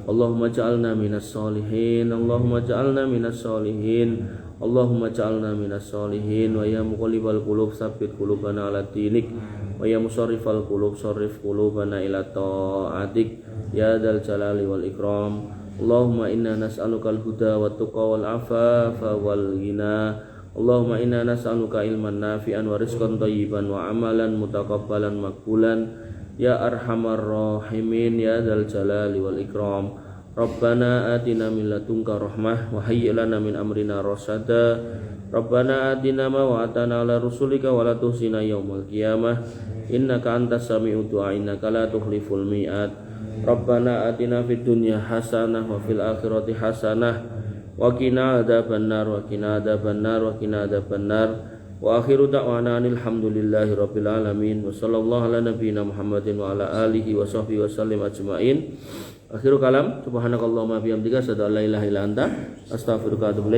Speaker 1: Allahumma ja'alna minas solihin. Allahumma ja'alna minas solihin. Allahumma ja'alna minas solihin. Wa ya muqallibal qulub tsabbit qulubana ala dinik wa ya musarrifal qulub sarrif qulubana ila ta'atik ya dzal jalali wal ikram. Allahumma inna nas'aluka al-huda wa tuqa wal afafa wal ghina. Allahumma inna nas'aluka ilman nafi'an wa rizqan thayyiban wa amalan mutaqabbalan maqbulan ya arhamar rahimin ya dzal jalali wal ikram. Rabbana atina min ladunka rahmah wa hayyi lana min amrina rasyada. Rabbana atina ma wa'atana ala rusulika wa la tuhzina yaumal qiyamah innaka antas sami'ud du'a innaka la tukhliful mi'ad. Rabbana atina fid dunya hasanah wa fil akhirati hasanah wa qina adzabannar wa qina adzabannar wa qina adzabannar. Wa akhiru da'wana alhamdulillahi rabbil alamin wa sallallahu ala nabiyyina Muhammadin wa ala alihi wa sahbihi wa sallim ajmain. Akhiru kalam subhanakallahumma bihamdika asyhadu an la ilaha illa anta astaghfiruka wa atubu ilaik.